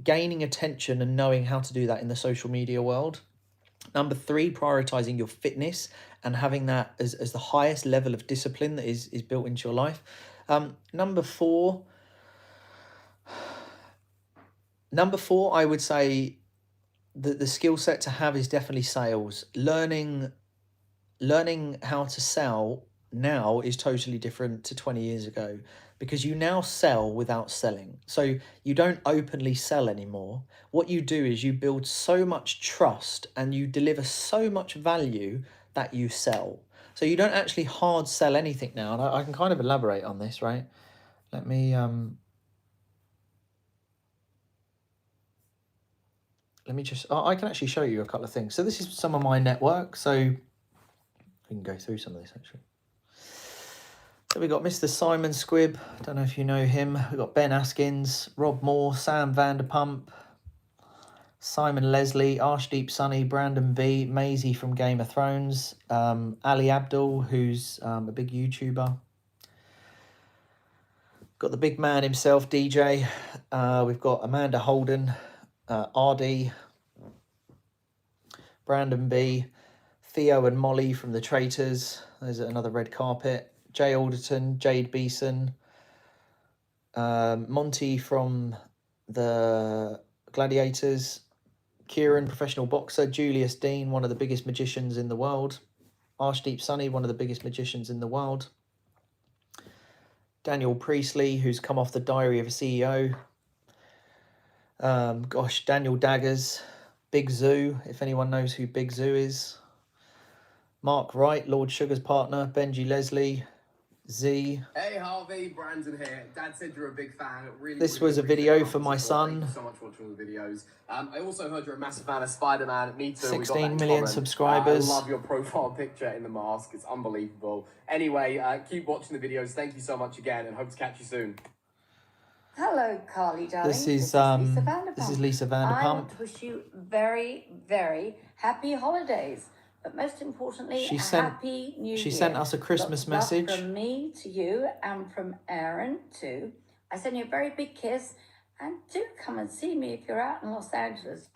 gaining attention and knowing how to do that in the social media world. Number three, prioritizing your fitness and having that as the highest level of discipline that is built into your life. Number four, I would say that the skill set to have is definitely sales. Learning how to sell now is totally different to 20 years ago, because you now sell without selling. So you don't openly sell anymore. What you do is you build so much trust and you deliver so much value that you sell. So you don't actually hard sell anything now. And I can kind of elaborate on this, right? Let me just, I can actually show you a couple of things. So this is some of my network. So we can go through some of this actually. So we've got Mr. Simon Squibb. I don't know if you know him. We've got Ben Askins, Rob Moore, Sam Vanderpump, Simon Leslie, Arshdeep Sunny, Brandon B, Maisie from Game of Thrones, Ali Abdul, who's a big YouTuber. Got the big man himself, DJ. We've got Amanda Holden, RD, Brandon B, Theo and Molly from The Traitors. There's another red carpet. Jay Alderton, Jade Beeson, Monty from The Gladiators, Kieran, professional boxer, Julius Dean, one of the biggest magicians in the world, Arshdeep Sunny, one of the biggest magicians in the world, Daniel Priestley, who's come off the Diary of a CEO, Daniel Daggers, Big Zoo, if anyone knows who Big Zoo is, Mark Wright, Lord Sugar's partner, Benji Leslie, Z. Hey Harvey, Brandon here. Dad said you're a big fan. This was a video for my son. Thank you so much for watching all the videos. I also heard you're a massive fan of Spider-Man. Me too. 16 million subscribers. I love your profile picture in the mask. It's unbelievable. Anyway, keep watching the videos. Thank you so much again, and hope to catch you soon. Hello, Carly, darling. This is Lisa Vanderpump. I want to wish you very, very happy holidays. But most importantly, happy New Year. She sent us a Christmas message. From me to you and from Aaron too. I send you a very big kiss, and do come and see me if you're out in Los Angeles.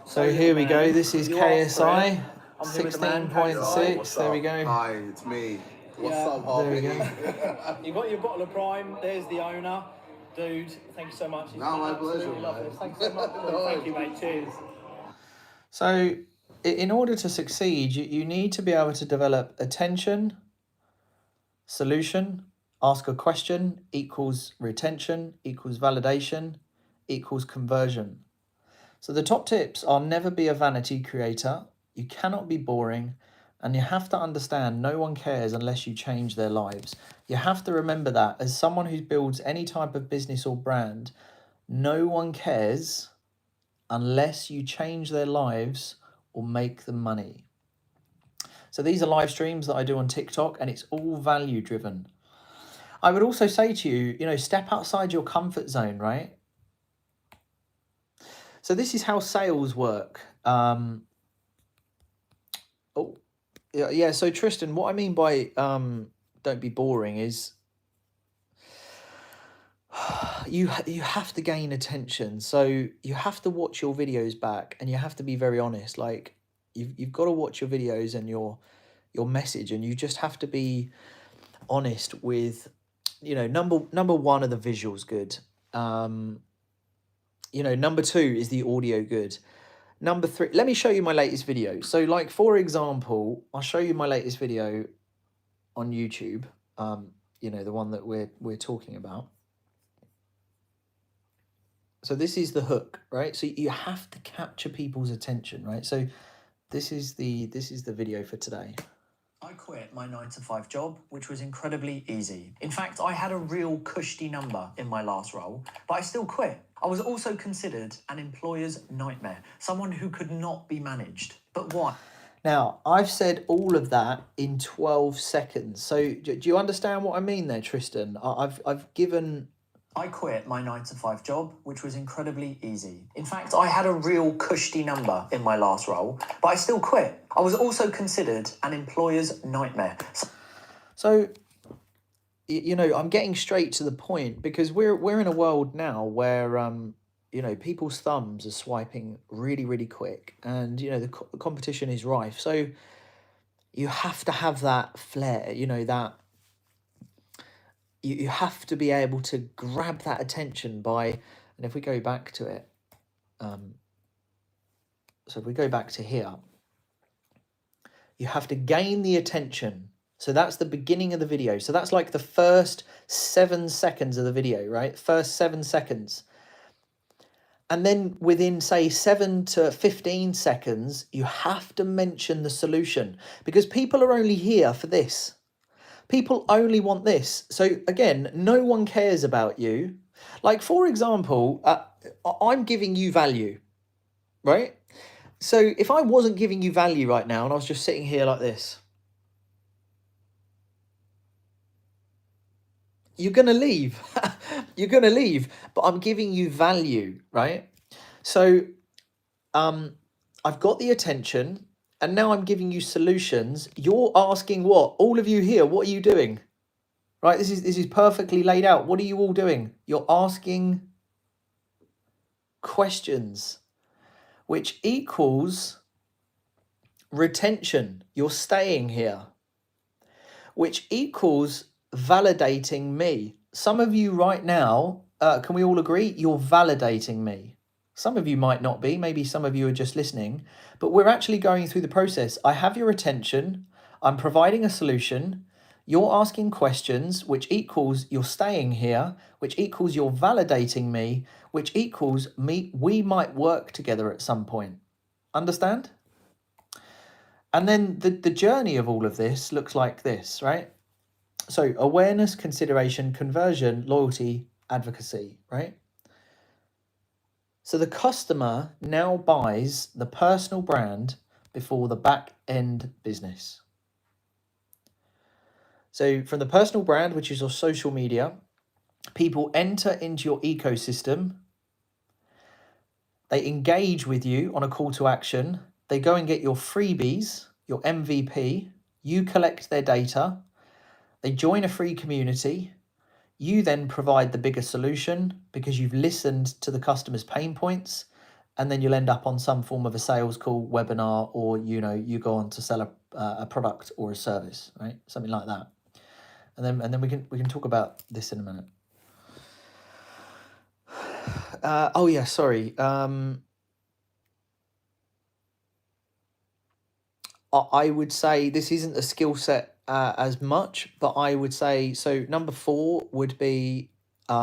So here we go. This is KSI 16.6. There we go. Hi, it's me. What's up, Harvey? There we go. You've got your bottle of Prime. There's the owner. Dude, thank you so much. No, my pleasure. Thanks so much. Thank you, mate. Cheers. So in order to succeed, you need to be able to develop attention, solution, ask a question equals retention equals validation equals conversion. So the top tips are: never be a vanity creator, you cannot be boring, and you have to understand no one cares unless you change their lives. You have to remember that as someone who builds any type of business or brand, no one cares unless you change their lives or make them money. So these are live streams that I do on TikTok, and it's all value driven. I would also say to you, you know, step outside your comfort zone, right? So this is how sales work. Oh, yeah. So Tristan, what I mean by don't be boring is you have to gain attention. So you have to watch your videos back, and you have to be very honest. Like you've got to watch your videos and your message, and you just have to be honest with, you know, number one, are the visuals good? You know, number two, is the audio good? Number three, let me show you my latest video. So like, for example, I'll show you my latest video on YouTube. You know, the one that we're talking about. So this is the hook, right? So you have to capture people's attention, right? So this is the video for today. I quit my 9-to-5 job, which was incredibly easy. In fact, I had a real cushy number in my last role, but I still quit. I was also considered an employer's nightmare, someone who could not be managed. But why? Now, I've said all of that in 12 seconds. So do you understand what I mean there, Tristan? I've given... I quit my 9-to-5 job, which was incredibly easy. In fact, I had a real cushy number in my last role, but I still quit. I was also considered an employer's nightmare. So, you know, I'm getting straight to the point, because we're in a world now where, you know, people's thumbs are swiping really, really quick, and, you know, the competition is rife. So you have to have that flair, you know, that you have to be able to grab that attention by, and if we go back to it, so if we go back to here, you have to gain the attention. So that's the beginning of the video. So that's like the first 7 seconds of the video, right? First 7 seconds. And then within, say, 7 to 15 seconds, you have to mention the solution, because people are only here for this. People only want this. So again, no one cares about you. Like, for example, I'm giving you value, right? So if I wasn't giving you value right now, and I was just sitting here like this, you're going to leave. You're going to leave. But I'm giving you value, right? So I've got the attention, and now I'm giving you solutions. You're asking what? All of you here, what are you doing? Right? This is perfectly laid out. What are you all doing? You're asking questions, which equals retention. You're staying here, which equals validating me. Some of you right now, can we all agree? You're validating me. Some of you might not be, maybe some of you are just listening, but we're actually going through the process. I have your attention, I'm providing a solution, you're asking questions, which equals you're staying here, which equals you're validating me, which equals we might work together at some point. Understand? And then the journey of all of this looks like this, right? So awareness, consideration, conversion, loyalty, advocacy, right? So the customer now buys the personal brand before the back end business. So from the personal brand, which is your social media, people enter into your ecosystem. They engage with you on a call to action. They go and get your freebies, your MVP. You collect their data. They join a free community. You then provide the bigger solution because you've listened to the customer's pain points, and then you'll end up on some form of a sales call, webinar, or, you know, you go on to sell a product or a service, right? Something like that. And then we can talk about this in a minute. Oh yeah, sorry. I would say this isn't a skill set as much, but I would say, so number 4 would be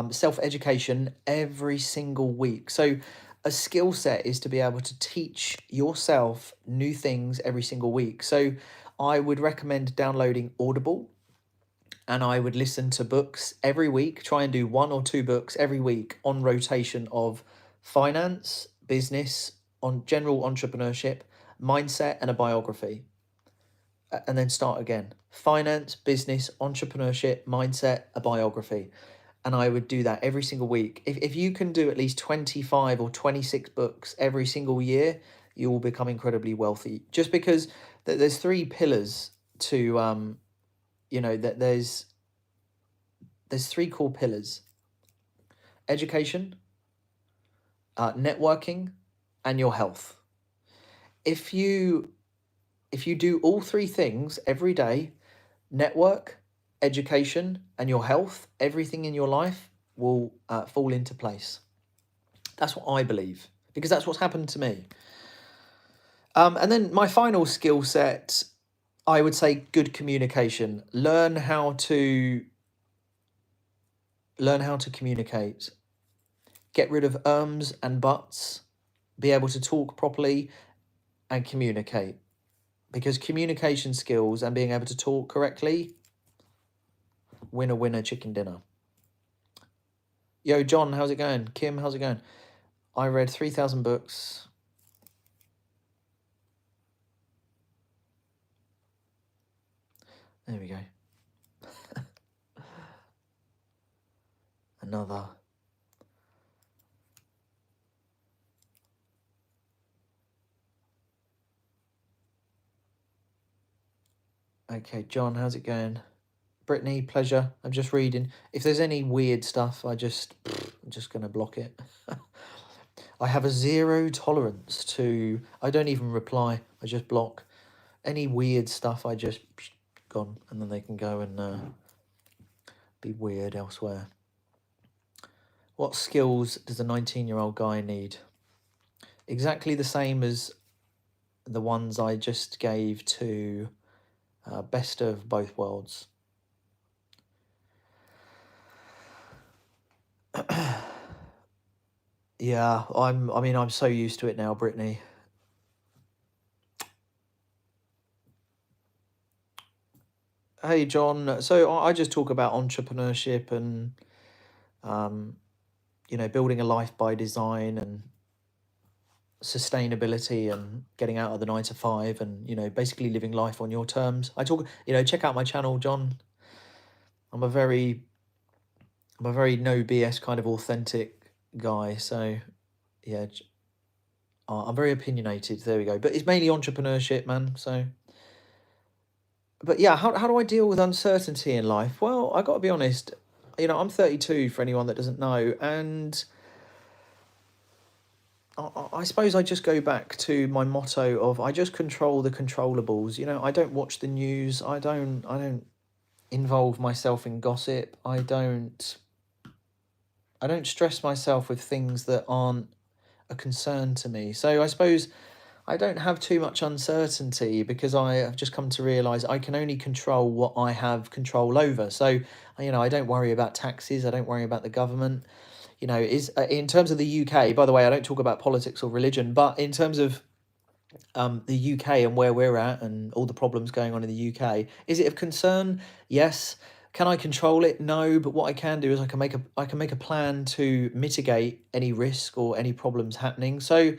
self-education every single week. So a skill set is to be able to teach yourself new things every single week. So I would recommend downloading Audible, and I would listen to books every week, try and do 1 or 2 books every week on rotation of finance, business, on general entrepreneurship, mindset, and a biography. and then start again. Finance, business, entrepreneurship, mindset, a biography. And I would do that every single week. If you can do at least 25 or 26 books every single year, you will become incredibly wealthy. Just because there's three pillars to, that there's three core pillars: education, networking, and your health. If you do all three things every day, network, education, and your health, everything in your life will fall into place. That's what I believe, because that's what's happened to me. And then my final skill set, I would say good communication. Learn how to communicate. Get rid of ums and buts. Be able to talk properly and communicate. Because communication skills and being able to talk correctly, winner, winner, chicken dinner. Yo, John, how's it going? Kim, how's it going? I read 3,000 books. There we go. Another. Okay, John, how's it going? Brittany, pleasure. I'm just reading. If there's any weird stuff, I'm just going to block it. I have a zero tolerance to... I don't even reply. I just block. Any weird stuff, I just... gone. And then they can go and be weird elsewhere. What skills does a 19-year-old guy need? Exactly the same as the ones I just gave to Best of Both Worlds. Yeah, I'm so used to it now, Brittany. Hey, John. So I just talk about entrepreneurship and, building a life by design and sustainability and getting out of the 9 to 5 and, basically living life on your terms. I talk, check out my channel, John. I'm a very no BS kind of authentic guy. So, yeah, I'm very opinionated. There we go. But it's mainly entrepreneurship, man. So... But yeah, how do I deal with uncertainty in life? Well, I got to be honest, I'm 32 for anyone that doesn't know, and I suppose I just go back to my motto of I just control the controllables. I don't watch the news. I don't involve myself in gossip. I don't stress myself with things that aren't a concern to me. So I suppose I don't have too much uncertainty because I have just come to realise I can only control what I have control over. So, I don't worry about taxes. I don't worry about the government. Is in terms of the UK, by the way, I don't talk about politics or religion, but in terms of the UK and where we're at and all the problems going on in the UK, is it of concern? Yes. Can I control it? No. But what I can do is I can make a plan to mitigate any risk or any problems happening. So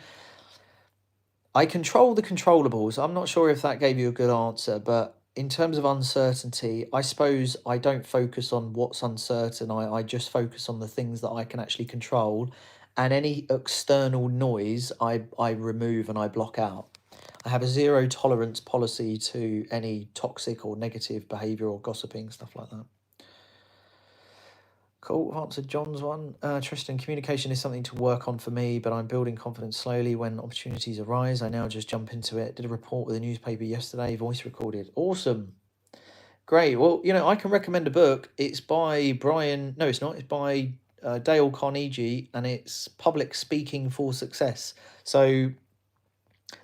I control the controllables. I'm not sure if that gave you a good answer, but in terms of uncertainty, I suppose I don't focus on what's uncertain. I just focus on the things that I can actually control, and any external noise I remove and I block out. I have a zero tolerance policy to any toxic or negative behaviour or gossiping, stuff like that. Cool, I've answered John's one. Tristan, communication is something to work on for me, but I'm building confidence slowly. When opportunities arise, I now just jump into it. Did a report with a newspaper yesterday, voice recorded. Awesome. Great. Well, I can recommend a book. It's by Brian... No, it's not. It's by Dale Carnegie, and it's Public Speaking for Success. So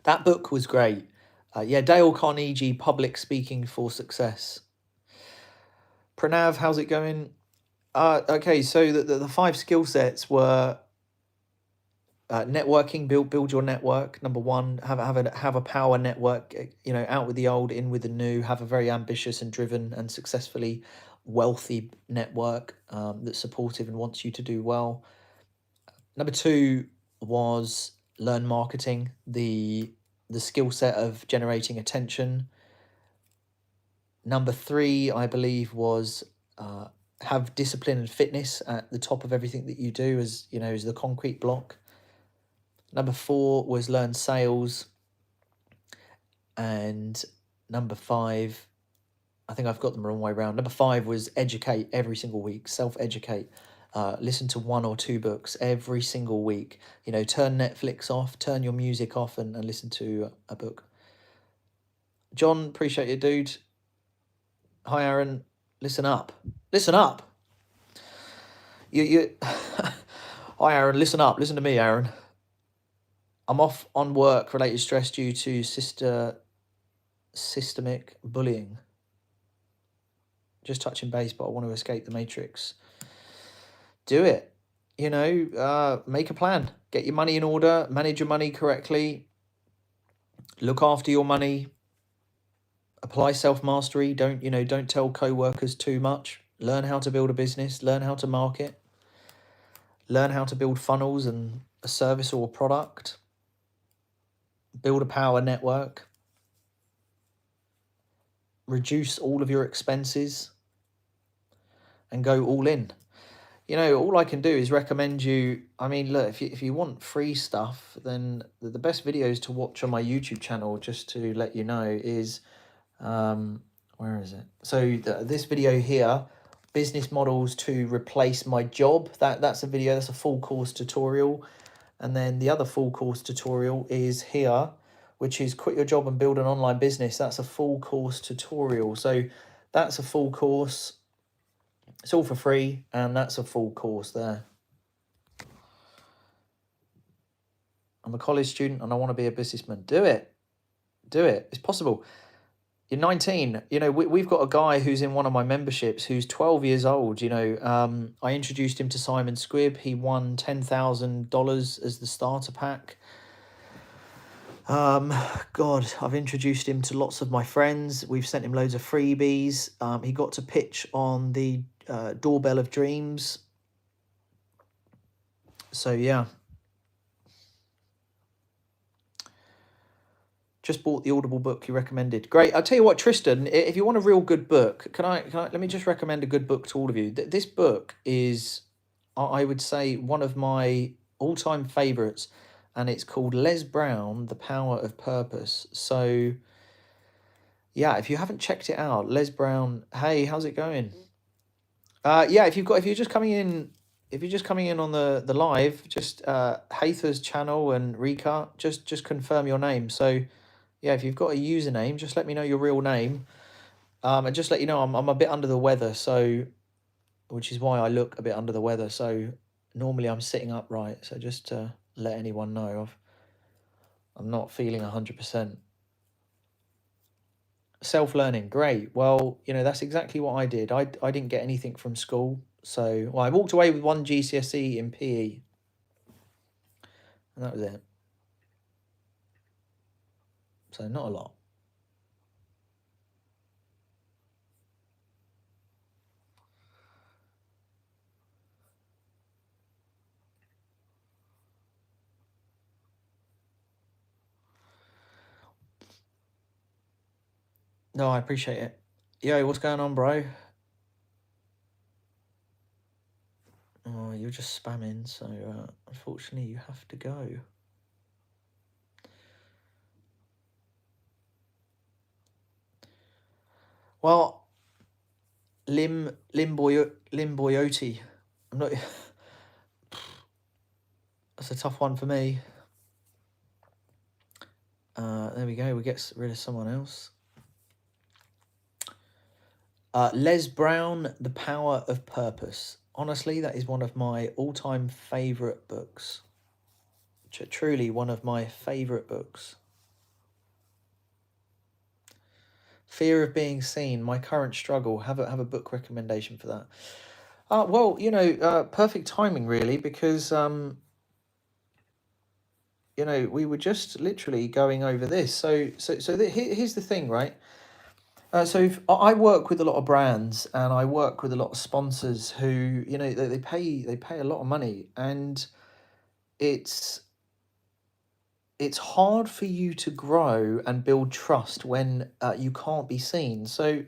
that book was great. Dale Carnegie, Public Speaking for Success. Pranav, how's it going? Okay, so the 5 skill sets were networking. Build your network. Number 1, have a power network. Out with the old, in with the new. Have a very ambitious and driven and successfully wealthy network that's supportive and wants you to do well. Number 2 was learn marketing. The skill set of generating attention, Number 3, I believe, was have discipline and fitness at the top of everything that you do, as you know, as the concrete block. Number 4 was learn sales. And number 5, I think I've got them the wrong way around. Number 5 was educate every single week, self-educate. Listen to 1 or 2 books every single week. You know, turn Netflix off, turn your music off, and listen to a book. John, appreciate you, dude. Hi, Aaron. Listen up. Listen up. You. Hi, Aaron. Listen up. Listen to me, Aaron. I'm off on work-related stress due to systemic bullying. Just touching base, but I want to escape the matrix. Do it. You know, make a plan. Get your money in order. Manage your money correctly. Look after your money. Apply self-mastery. Don't tell co-workers too much. Learn how to build a business. Learn how to market. Learn how to build funnels and a service or a product. Build a power network. Reduce all of your expenses and go all in. You know, all I can do is recommend you. I mean, look, if you want free stuff, then the best videos to watch on my YouTube channel, just to let you know, is where is it? So this video here, business models to replace my job. That's a video. That's a full course tutorial. And then the other full course tutorial is here, which is quit your job and build an online business. That's a full course tutorial. So that's a full course. It's all for free, and that's a full course there. I'm a college student and I want to be a businessman. Do it. Do it. It's possible. You're 19. You know, we've got a guy who's in one of my memberships who's 12 years old. You know, I introduced him to Simon Squibb. He won $10,000 as the starter pack. God, I've introduced him to lots of my friends. We've sent him loads of freebies. He got to pitch on the Doorbell of Dreams. So yeah, just bought the Audible book you recommended. Great. I'll tell you what, Tristan, if you want a real good book, can I let me just recommend a good book to all of you. This book is, I would say, one of my all-time favorites, and it's called Les Brown, The Power of Purpose. So yeah, if you haven't checked it out, Les Brown, hey, how's it going? Yeah, if you're just coming in on the live, just Haither's channel and Rika, just confirm your name. So yeah, if you've got a username, just let me know your real name. And just let you know I'm a bit under the weather, so which is why I look a bit under the weather. So normally I'm sitting upright, so just to let anyone know I'm not feeling 100%. Self-learning, great. Well, you know, that's exactly what I did. I didn't get anything from school. So, well, I walked away with 1 GCSE in PE. And that was it. So, not a lot. No, I appreciate it. Yo, what's going on, bro? Oh, you're just spamming, so unfortunately you have to go. Well, Limboyoti. I'm not. That's a tough one for me. There we go. We get rid of someone else. Les Brown, The Power of Purpose. Honestly, that is one of my all-time favourite books. Truly one of my favourite books. Fear of Being Seen, My Current Struggle. Have a book recommendation for that. Well, you know, perfect timing really, because you know, we were just literally going over this. So here's the thing, right? So I work with a lot of brands and I work with a lot of sponsors who, you know, they pay a lot of money, and it's hard for you to grow and build trust when you can't be seen. So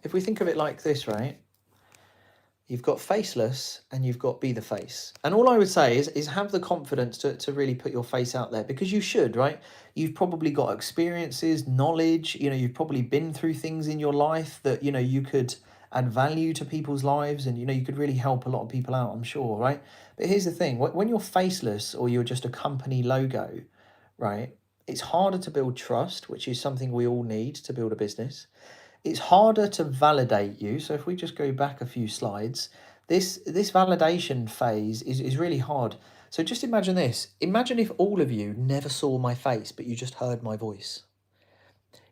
if we think of it like this, right? You've got faceless and you've got be the face. And all I would say is have the confidence to really put your face out there, because you should, right? You've probably got experiences, knowledge, you've probably been through things in your life that, you could add value to people's lives, and, you could really help a lot of people out, I'm sure, right? But here's the thing, when you're faceless or you're just a company logo, right? It's harder to build trust, which is something we all need to build a business. It's harder to validate you. So if we just go back a few slides, this validation phase is really hard. So just imagine this. Imagine if all of you never saw my face, but you just heard my voice.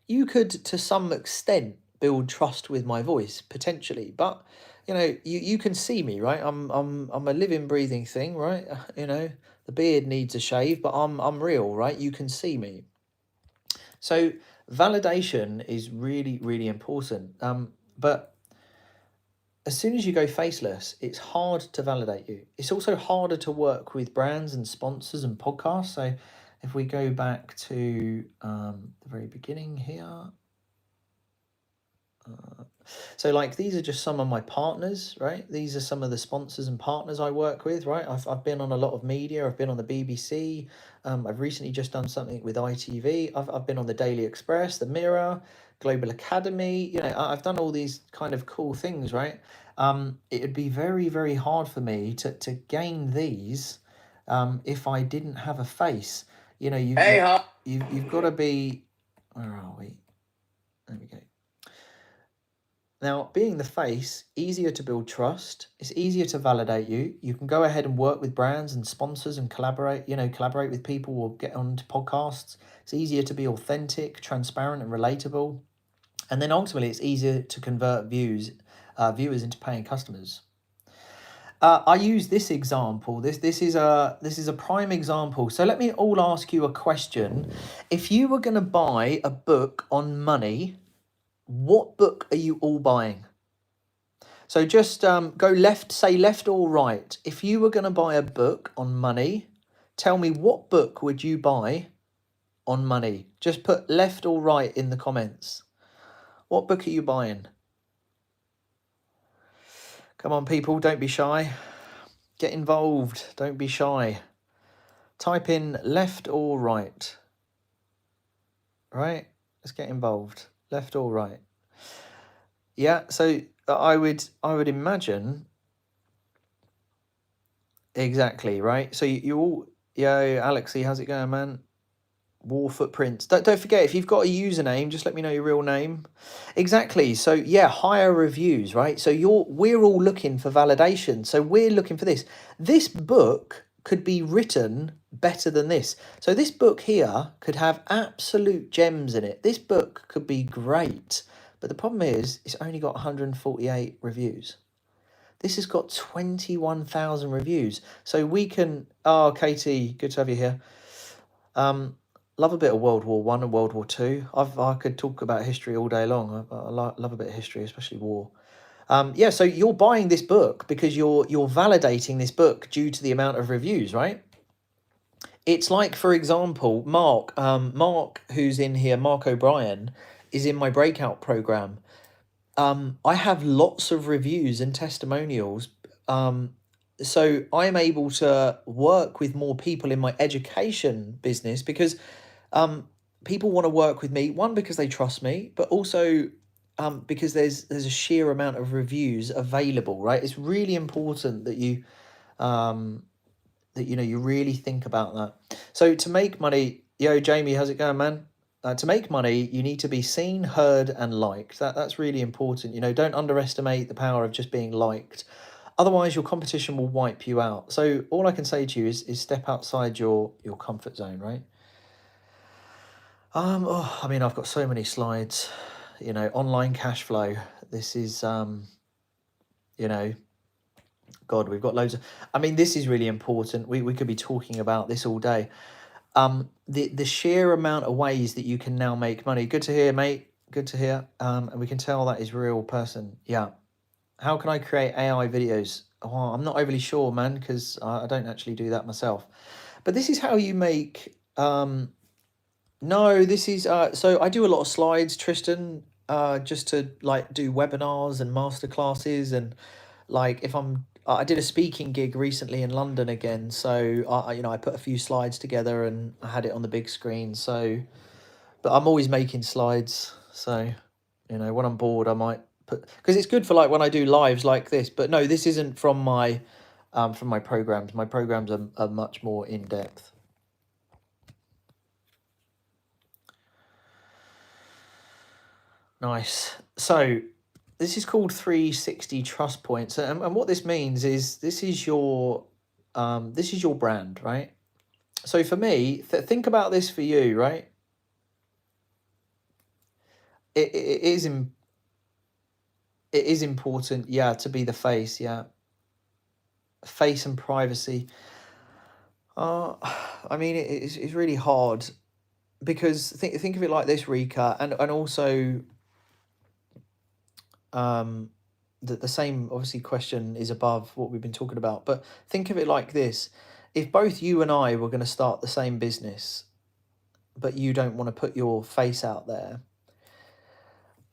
You could, to some extent, build trust with my voice, potentially. But, you can see me, right? I'm a living, breathing thing, right? The beard needs a shave, but I'm real, right? You can see me. So validation is really, really important. But as soon as you go faceless, it's hard to validate you. It's also harder to work with brands and sponsors and podcasts. So if we go back to the very beginning here. So like these are just some of my partners, right? These are some of the sponsors and partners I work with, right? I've been on a lot of media. I've been on the BBC. I've recently just done something with ITV. I've been on the Daily Express, the Mirror, Global Academy. I've done all these kind of cool things, right? It would be very, very hard for me to gain these if I didn't have a face. You've got to be, where are we? There we go. Now, being the face, easier to build trust. It's easier to validate you. You can go ahead and work with brands and sponsors and collaborate with people or get onto podcasts. It's easier to be authentic, transparent, and relatable. And then ultimately, it's easier to convert viewers into paying customers. I use this example. This is a prime example. So let me all ask you a question. If you were going to buy a book on money, what book are you all buying? So just go left, say left or right. If you were going to buy a book on money, tell me what book would you buy on money? Just put left or right in the comments. What book are you buying? Come on, people, don't be shy. Get involved. Don't be shy. Type in left or right. Right? Let's get involved. Left or right? Yeah, so I would imagine exactly, right? So you all, yo, Alexi, how's it going, man? War Footprints. Don't forget, if you've got a username, just let me know your real name. Exactly. So yeah, higher reviews, right? So we're all looking for validation. So we're looking for this. This book could be written better than this. So this book here could have absolute gems in it. This book could be great. But the problem is, it's only got 148 reviews. This has got 21,000 reviews. So we can... Oh, Katie, good to have you here. Love a bit of World War I and World War II. I could talk about history all day long. I love a bit of history, especially war. Yeah, so you're buying this book because you're validating this book due to the amount of reviews, right? It's like, for example, Mark, who's in here, Mark O'Brien, is in my breakout program. I have lots of reviews and testimonials. So I'm able to work with more people in my education business because people want to work with me, one, because they trust me, but also because there's a sheer amount of reviews available, right? It's really important that you you really think about that. So to make money, yo, Jamie, how's it going, man? To make money, you need to be seen, heard, and liked. That's really important. Don't underestimate the power of just being liked. Otherwise, your competition will wipe you out. So all I can say to you is step outside your comfort zone, right? I've got so many slides. Online cash flow. This is, God, we've got loads of... this is really important. We could be talking about this all day. The sheer amount of ways that you can now make money. Good to hear, mate. Good to hear. And we can tell that is real person. Yeah. How can I create AI videos? Oh, I'm not overly sure, man, because I don't actually do that myself. But this is how you make... No, this is... so I do a lot of slides, Tristan. just to like do webinars and masterclasses, and like if I did a speaking gig recently in London again, so I put a few slides together and I had it on the big screen. So, but I'm always making slides, so when I'm bored I might put, because it's good for like when I do lives like this. But no, this isn't from my programs. My programs are much more in depth. Nice. So this is called 360 trust points, and what this means is this is your brand, right? So for me, think about this for you, right? It is important, yeah, to be the face, yeah. Face and privacy. I mean, it's really hard, because think of it like this, Rika, and also the same obviously question is above what we've been talking about, but think of it like this: if both you and I were going to start the same business, but you don't want to put your face out there,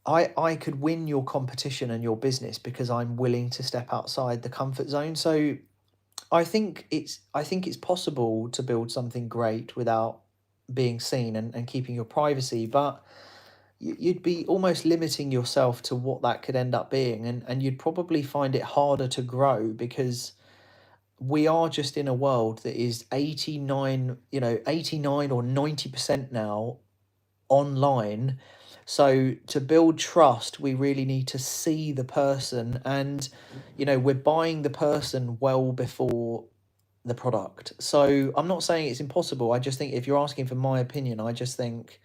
I could win your competition and your business because I'm willing to step outside the comfort zone. So I think it's possible to build something great without being seen and keeping your privacy, but you'd be almost limiting yourself to what that could end up being, and you'd probably find it harder to grow, because we are just in a world that is 89 or 90% now online. So to build trust, we really need to see the person, and we're buying the person well before the product. So I'm not saying it's impossible. I just think, if you're asking for my opinion, I just think,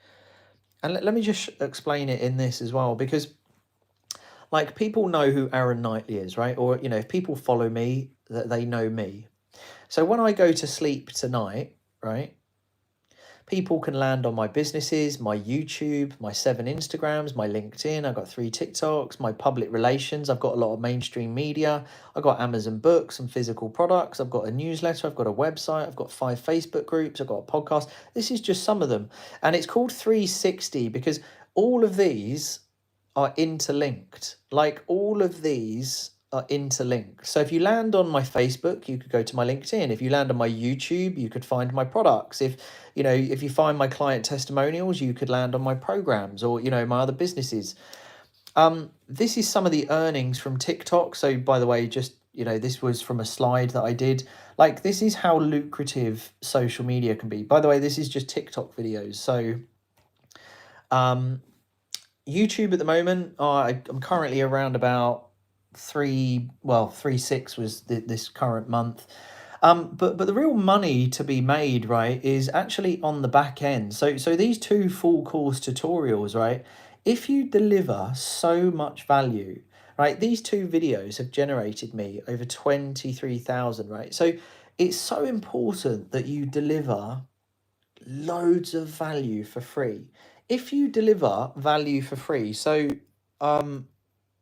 and let me just explain it in this as well, because like people know who Aaron Knightley is, right? Or if people follow me, that they know me. So when I go to sleep tonight, right, people can land on my businesses, my YouTube, my 7 Instagrams, my LinkedIn. I've got 3 TikToks, my public relations. I've got a lot of mainstream media. I've got Amazon books and physical products. I've got a newsletter. I've got a website. I've got 5 Facebook groups. I've got a podcast. This is just some of them. And it's called 360 because all of these are interlinked. Like all of these are interlinked. So if you land on my Facebook, you could go to my LinkedIn. If you land on my YouTube, you could find my products. If you find my client testimonials, you could land on my programs or my other businesses. This is some of the earnings from TikTok. So by the way, just this was from a slide that I did. Like, this is how lucrative social media can be. By the way, this is just TikTok videos. So YouTube at the moment, I'm currently around about 3.6 was this current month. But the real money to be made, right, is actually on the back end. So these 2 full course tutorials, right, if you deliver so much value, right, these 2 videos have generated me over 23,000, right? So it's so important that you deliver loads of value for free. If you deliver value for free, so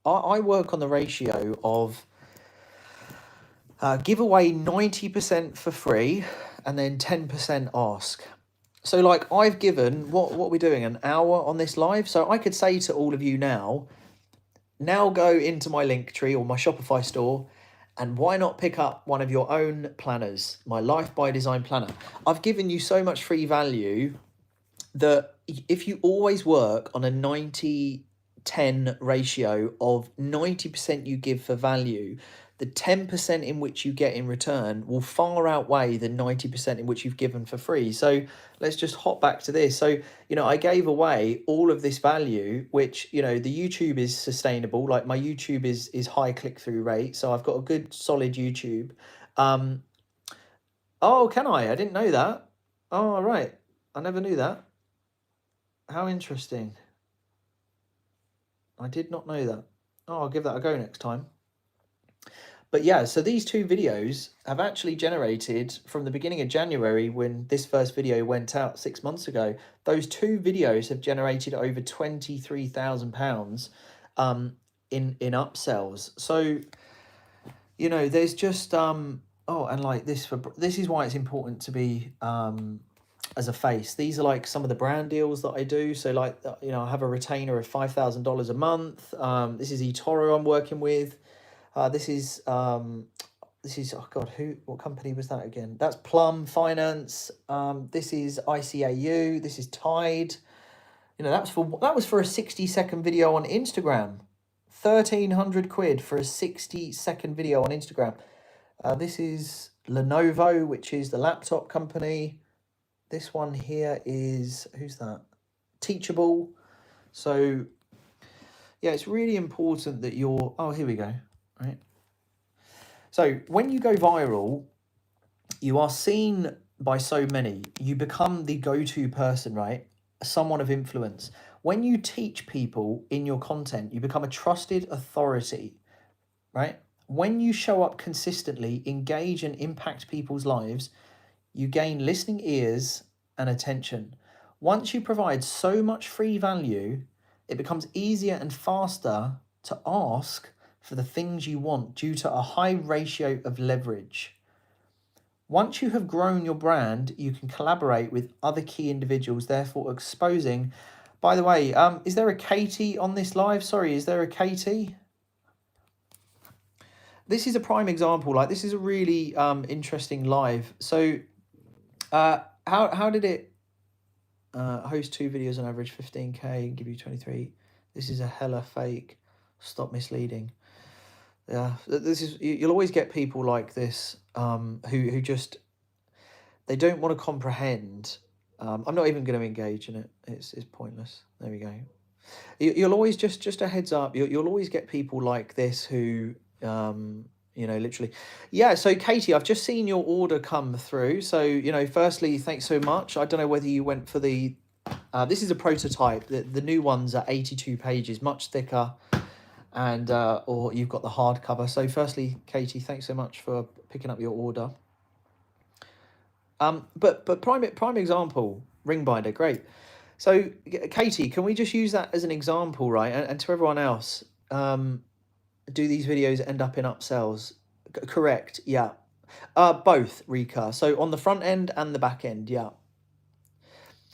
I work on the ratio of give away 90% for free and then 10% ask. So like I've given, what we're doing, an hour on this live. So I could say to all of you now go into my Linktree or my Shopify store, and why not pick up one of your own planners, my Life by Design planner. I've given you so much free value that if you always work on a 90-10 ratio of 90% you give for value, the 10% in which you get in return will far outweigh the 90% in which you've given for free. So let's just hop back to this. So, I gave away all of this value, which, the YouTube is sustainable. Like my YouTube is high click-through rate. So I've got a good solid YouTube. Oh, can I? I didn't know that. Oh, right. I never knew that. How interesting. I did not know that. Oh, I'll give that a go next time. But yeah, so these 2 videos have actually generated, from the beginning of January, when this first video went out 6 months ago, those 2 videos have generated over £23,000 in upsells. So, there's just and like this is why it's important to be as a face. These are like some of the brand deals that I do. So like, you know, I have a retainer of $5,000 a month. This is eToro I'm working with. This is oh God, what company was that again? That's Plum Finance. This is ICAU. This is Tide. You know, that was for a 60-second video on Instagram. 1,300 quid for a 60-second video on Instagram. This is Lenovo, which is the laptop company. This one here is, who's that? Teachable. So yeah, it's really important that you're, oh, here we go, right? So when you go viral, you are seen by so many. You become the go-to person, right? Someone of influence. When you teach people in your content, you become a trusted authority, right? When you show up consistently, engage and impact people's lives, you gain listening ears and attention. Once you provide so much free value, it becomes easier and faster to ask for the things you want due to a high ratio of leverage. Once you have grown your brand, you can collaborate with other key individuals, therefore exposing. By the way, is there a Katie on this live? Sorry, is there a Katie? This is a prime example. Like, this is a really interesting live. So how did it host 2 videos on average, 15K, give you 23? This is a hella fake. Stop misleading. Yeah, this is, you'll always get people like this who just, they don't want to comprehend. I'm not even going to engage in it. It's pointless. There we go. You'll always, just a heads up, you'll always get people like this who, you know, literally. Yeah, so Katie, I've just seen your order come through. So, you know, firstly, thanks so much. I don't know whether you went for the, this is a prototype. The new ones are 82 pages, much thicker. And or you've got the hardcover. So firstly, Katie, thanks so much for picking up your order. But prime example, ring binder, great. So Katie, can we just use that as an example, right? And to everyone else, do these videos end up in upsells? Correct, yeah. Both, Rika. So on the front end and the back end, yeah.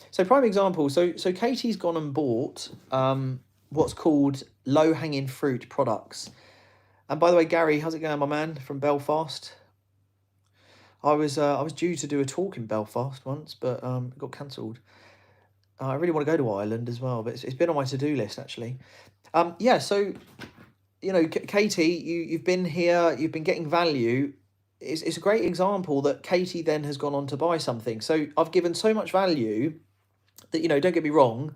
So prime example. So Katie's gone and bought what's called low-hanging fruit products. And by the way, Gary, how's it going, my man, from Belfast? I was due to do a talk in Belfast once, but it got cancelled. I really want to go to Ireland as well, but it's been on my to-do list, actually. Yeah, so, you know, Katie, you've been here, you've been getting value. It's a great example that Katie then has gone on to buy something. So I've given so much value that, you know, don't get me wrong,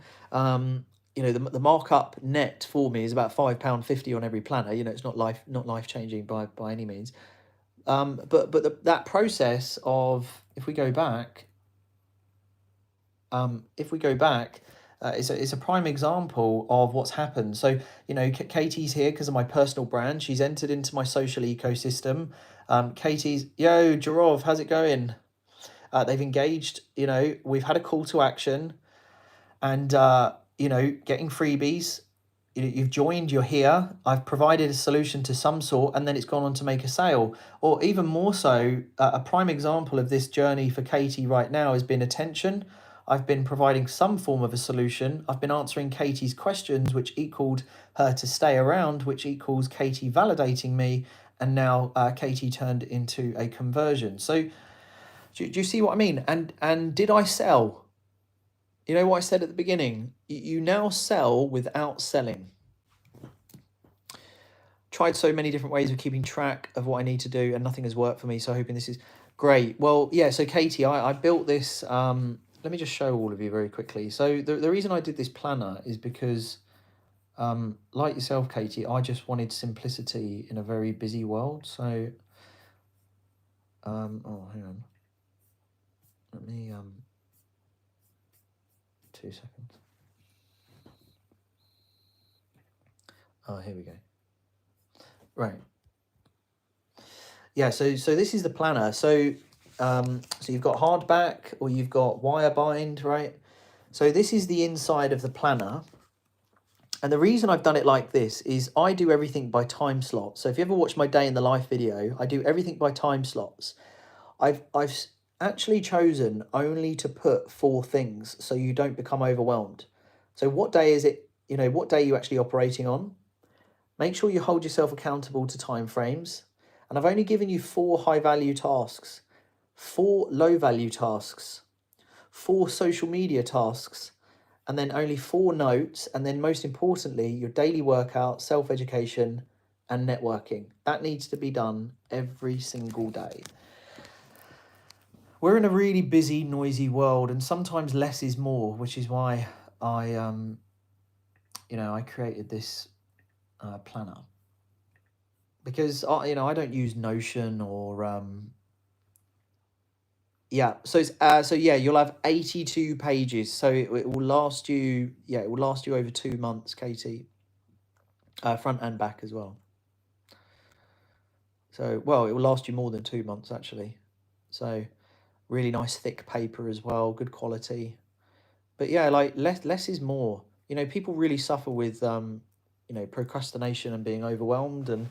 you know, the markup net for me is about £5.50 on every planner. You know, it's not life changing by any means. But that process of, if we go back, it's a prime example of what's happened. So, you know, Katie's here because of my personal brand. She's entered into my social ecosystem. Katie's, yo, Jarov, how's it going? They've engaged, you know, we've had a call to action, and you know, getting freebies. You've joined, you're here. I've provided a solution to some sort, and then it's gone on to make a sale. Or even more so, a prime example of this journey for Katie right now has been attention. I've been providing some form of a solution. I've been answering Katie's questions, which equaled her to stay around, which equals Katie validating me. And now Katie turned into a conversion. So do you see what I mean? And did I sell? You know what I said at the beginning? You now sell without selling. Tried so many different ways of keeping track of what I need to do, and nothing has worked for me. So hoping this is great. Well, yeah, so Katie, I built this. Let me just show all of you very quickly. So the reason I did this planner is because, like yourself, Katie, I just wanted simplicity in a very busy world. So, oh, hang on. Let me, 2 seconds. Oh, here we go. Right. Yeah, so this is the planner. So you've got hardback or you've got wire bind, right? So this is the inside of the planner. And the reason I've done it like this is I do everything by time slot. So if you ever watch my day in the life video, I do everything by time slots. actually chosen only to put 4 things so you don't become overwhelmed. So what day is it, what day are you actually operating on? Make sure you hold yourself accountable to time frames. And I've only given you 4 high value tasks, 4 low value tasks, 4 social media tasks, and then only 4 notes. And then most importantly, your daily workout, self-education, and networking. That needs to be done every single day. We're in a really busy, noisy world, and sometimes less is more, which is why I created this planner. Because I don't use Notion or you'll have 82 pages, so it will last you over 2 months, Katie, front and back as well. So it will last you more than 2 months actually. So really nice thick paper as well, good quality. But yeah, like less is more. People really suffer with procrastination and being overwhelmed. And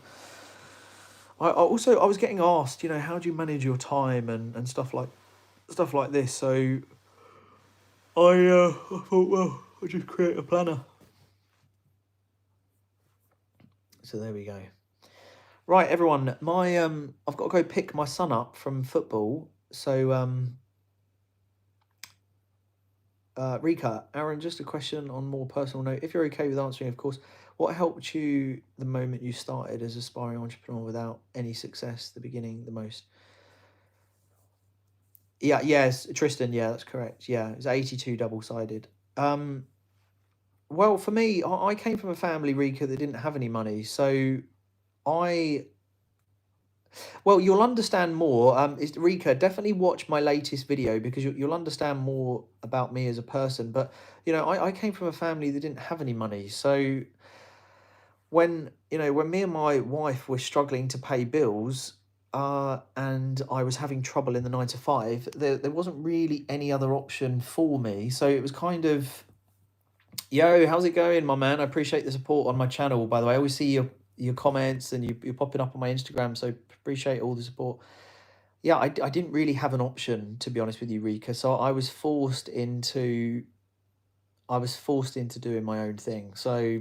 I was getting asked, how do you manage your time and stuff like this. So I thought, well, I'll just create a planner. So there we go. Right, everyone, I've got to go pick my son up from football. So Rika, Aaron, just a question on more personal note. If you're okay with answering, of course, what helped you the moment you started as aspiring entrepreneur without any success, the beginning, the most? Yes, Tristan, yeah, that's correct. Yeah, it was 82 double-sided. Well, for me, I came from a family, Rika, that didn't have any money. So you'll understand more. Rika, definitely watch my latest video because you'll understand more about me as a person. But, I came from a family that didn't have any money. So when me and my wife were struggling to pay bills, and I was having trouble in the 9 to 5, there wasn't really any other option for me. So it was kind of, yo, how's it going, my man? I appreciate the support on my channel, by the way. I always see your comments and you're popping up on my Instagram, so appreciate all the support. Yeah, I didn't really have an option, to be honest with you, Rika. So I was forced into doing my own thing. So,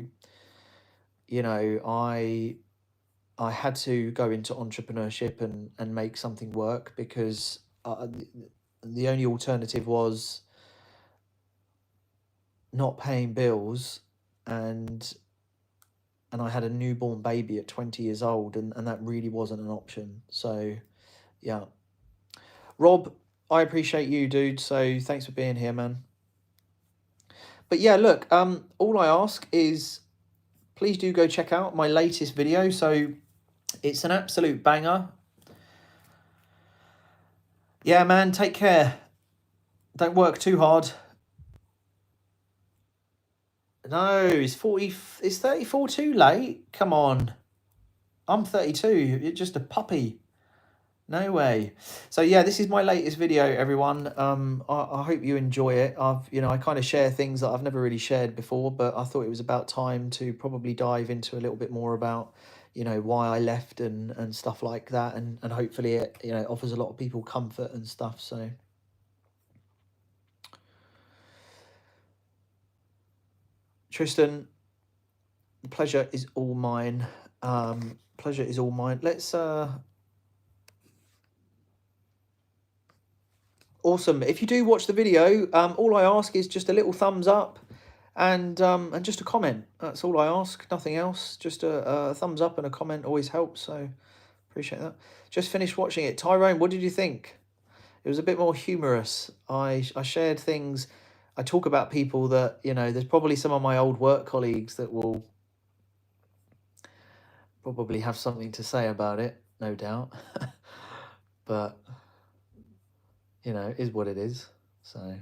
I had to go into entrepreneurship and make something work because the only alternative was not paying bills, and I had a newborn baby at 20 years old, and that really wasn't an option. So yeah, Rob, I appreciate you, dude, so thanks for being here, man. But yeah, look, all I ask is please do go check out my latest video. So it's an absolute banger. Yeah, man, take care. Don't work too hard. No, it's 34 too late? Come on. I'm 32. You're just a puppy. No way. So yeah, this is my latest video, everyone. I hope you enjoy it. I kind of share things that I've never really shared before, but I thought it was about time to probably dive into a little bit more about, why I left and stuff like that, and hopefully it, offers a lot of people comfort and stuff. So Tristan, the pleasure is all mine. Pleasure is all mine. Let's awesome. If you do watch the video, all I ask is just a little thumbs up and just a comment. That's all I ask, nothing else. Just a thumbs up and a comment always helps, so appreciate that. Just finished watching it. Tyrone, what did you think? It was a bit more humorous. I shared things. I talk about people that, there's probably some of my old work colleagues that will probably have something to say about it, no doubt. But it is what it is. So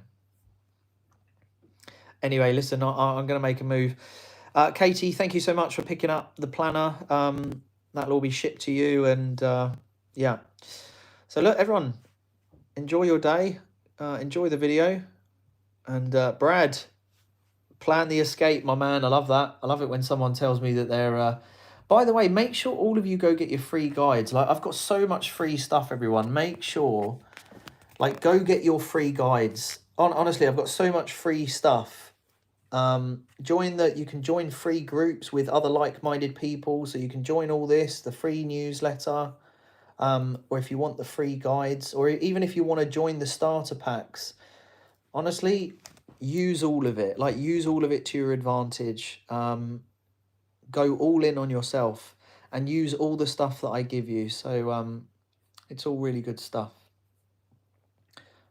anyway, listen, I'm going to make a move. Katie, thank you so much for picking up the planner. That'll all be shipped to you. And yeah. So look, everyone, enjoy your day. Enjoy the video. And Brad, plan the escape, my man. I love that. I love it when someone tells me that they're... By the way, make sure all of you go get your free guides. Like, I've got so much free stuff, everyone. Make sure Like, go get your free guides. Honestly, I've got so much free stuff. You can join free groups with other like-minded people. So you can join all this, the free newsletter, or if you want the free guides, or even if you want to join the starter packs. Honestly, use all of it. Like, use all of it to your advantage. Go all in on yourself and use all the stuff that I give you. So it's all really good stuff.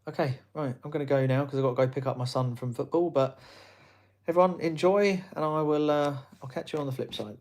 Okay, right, I'm going to go now because I've got to go pick up my son from football. But everyone, enjoy, and I'll catch you on the flip side.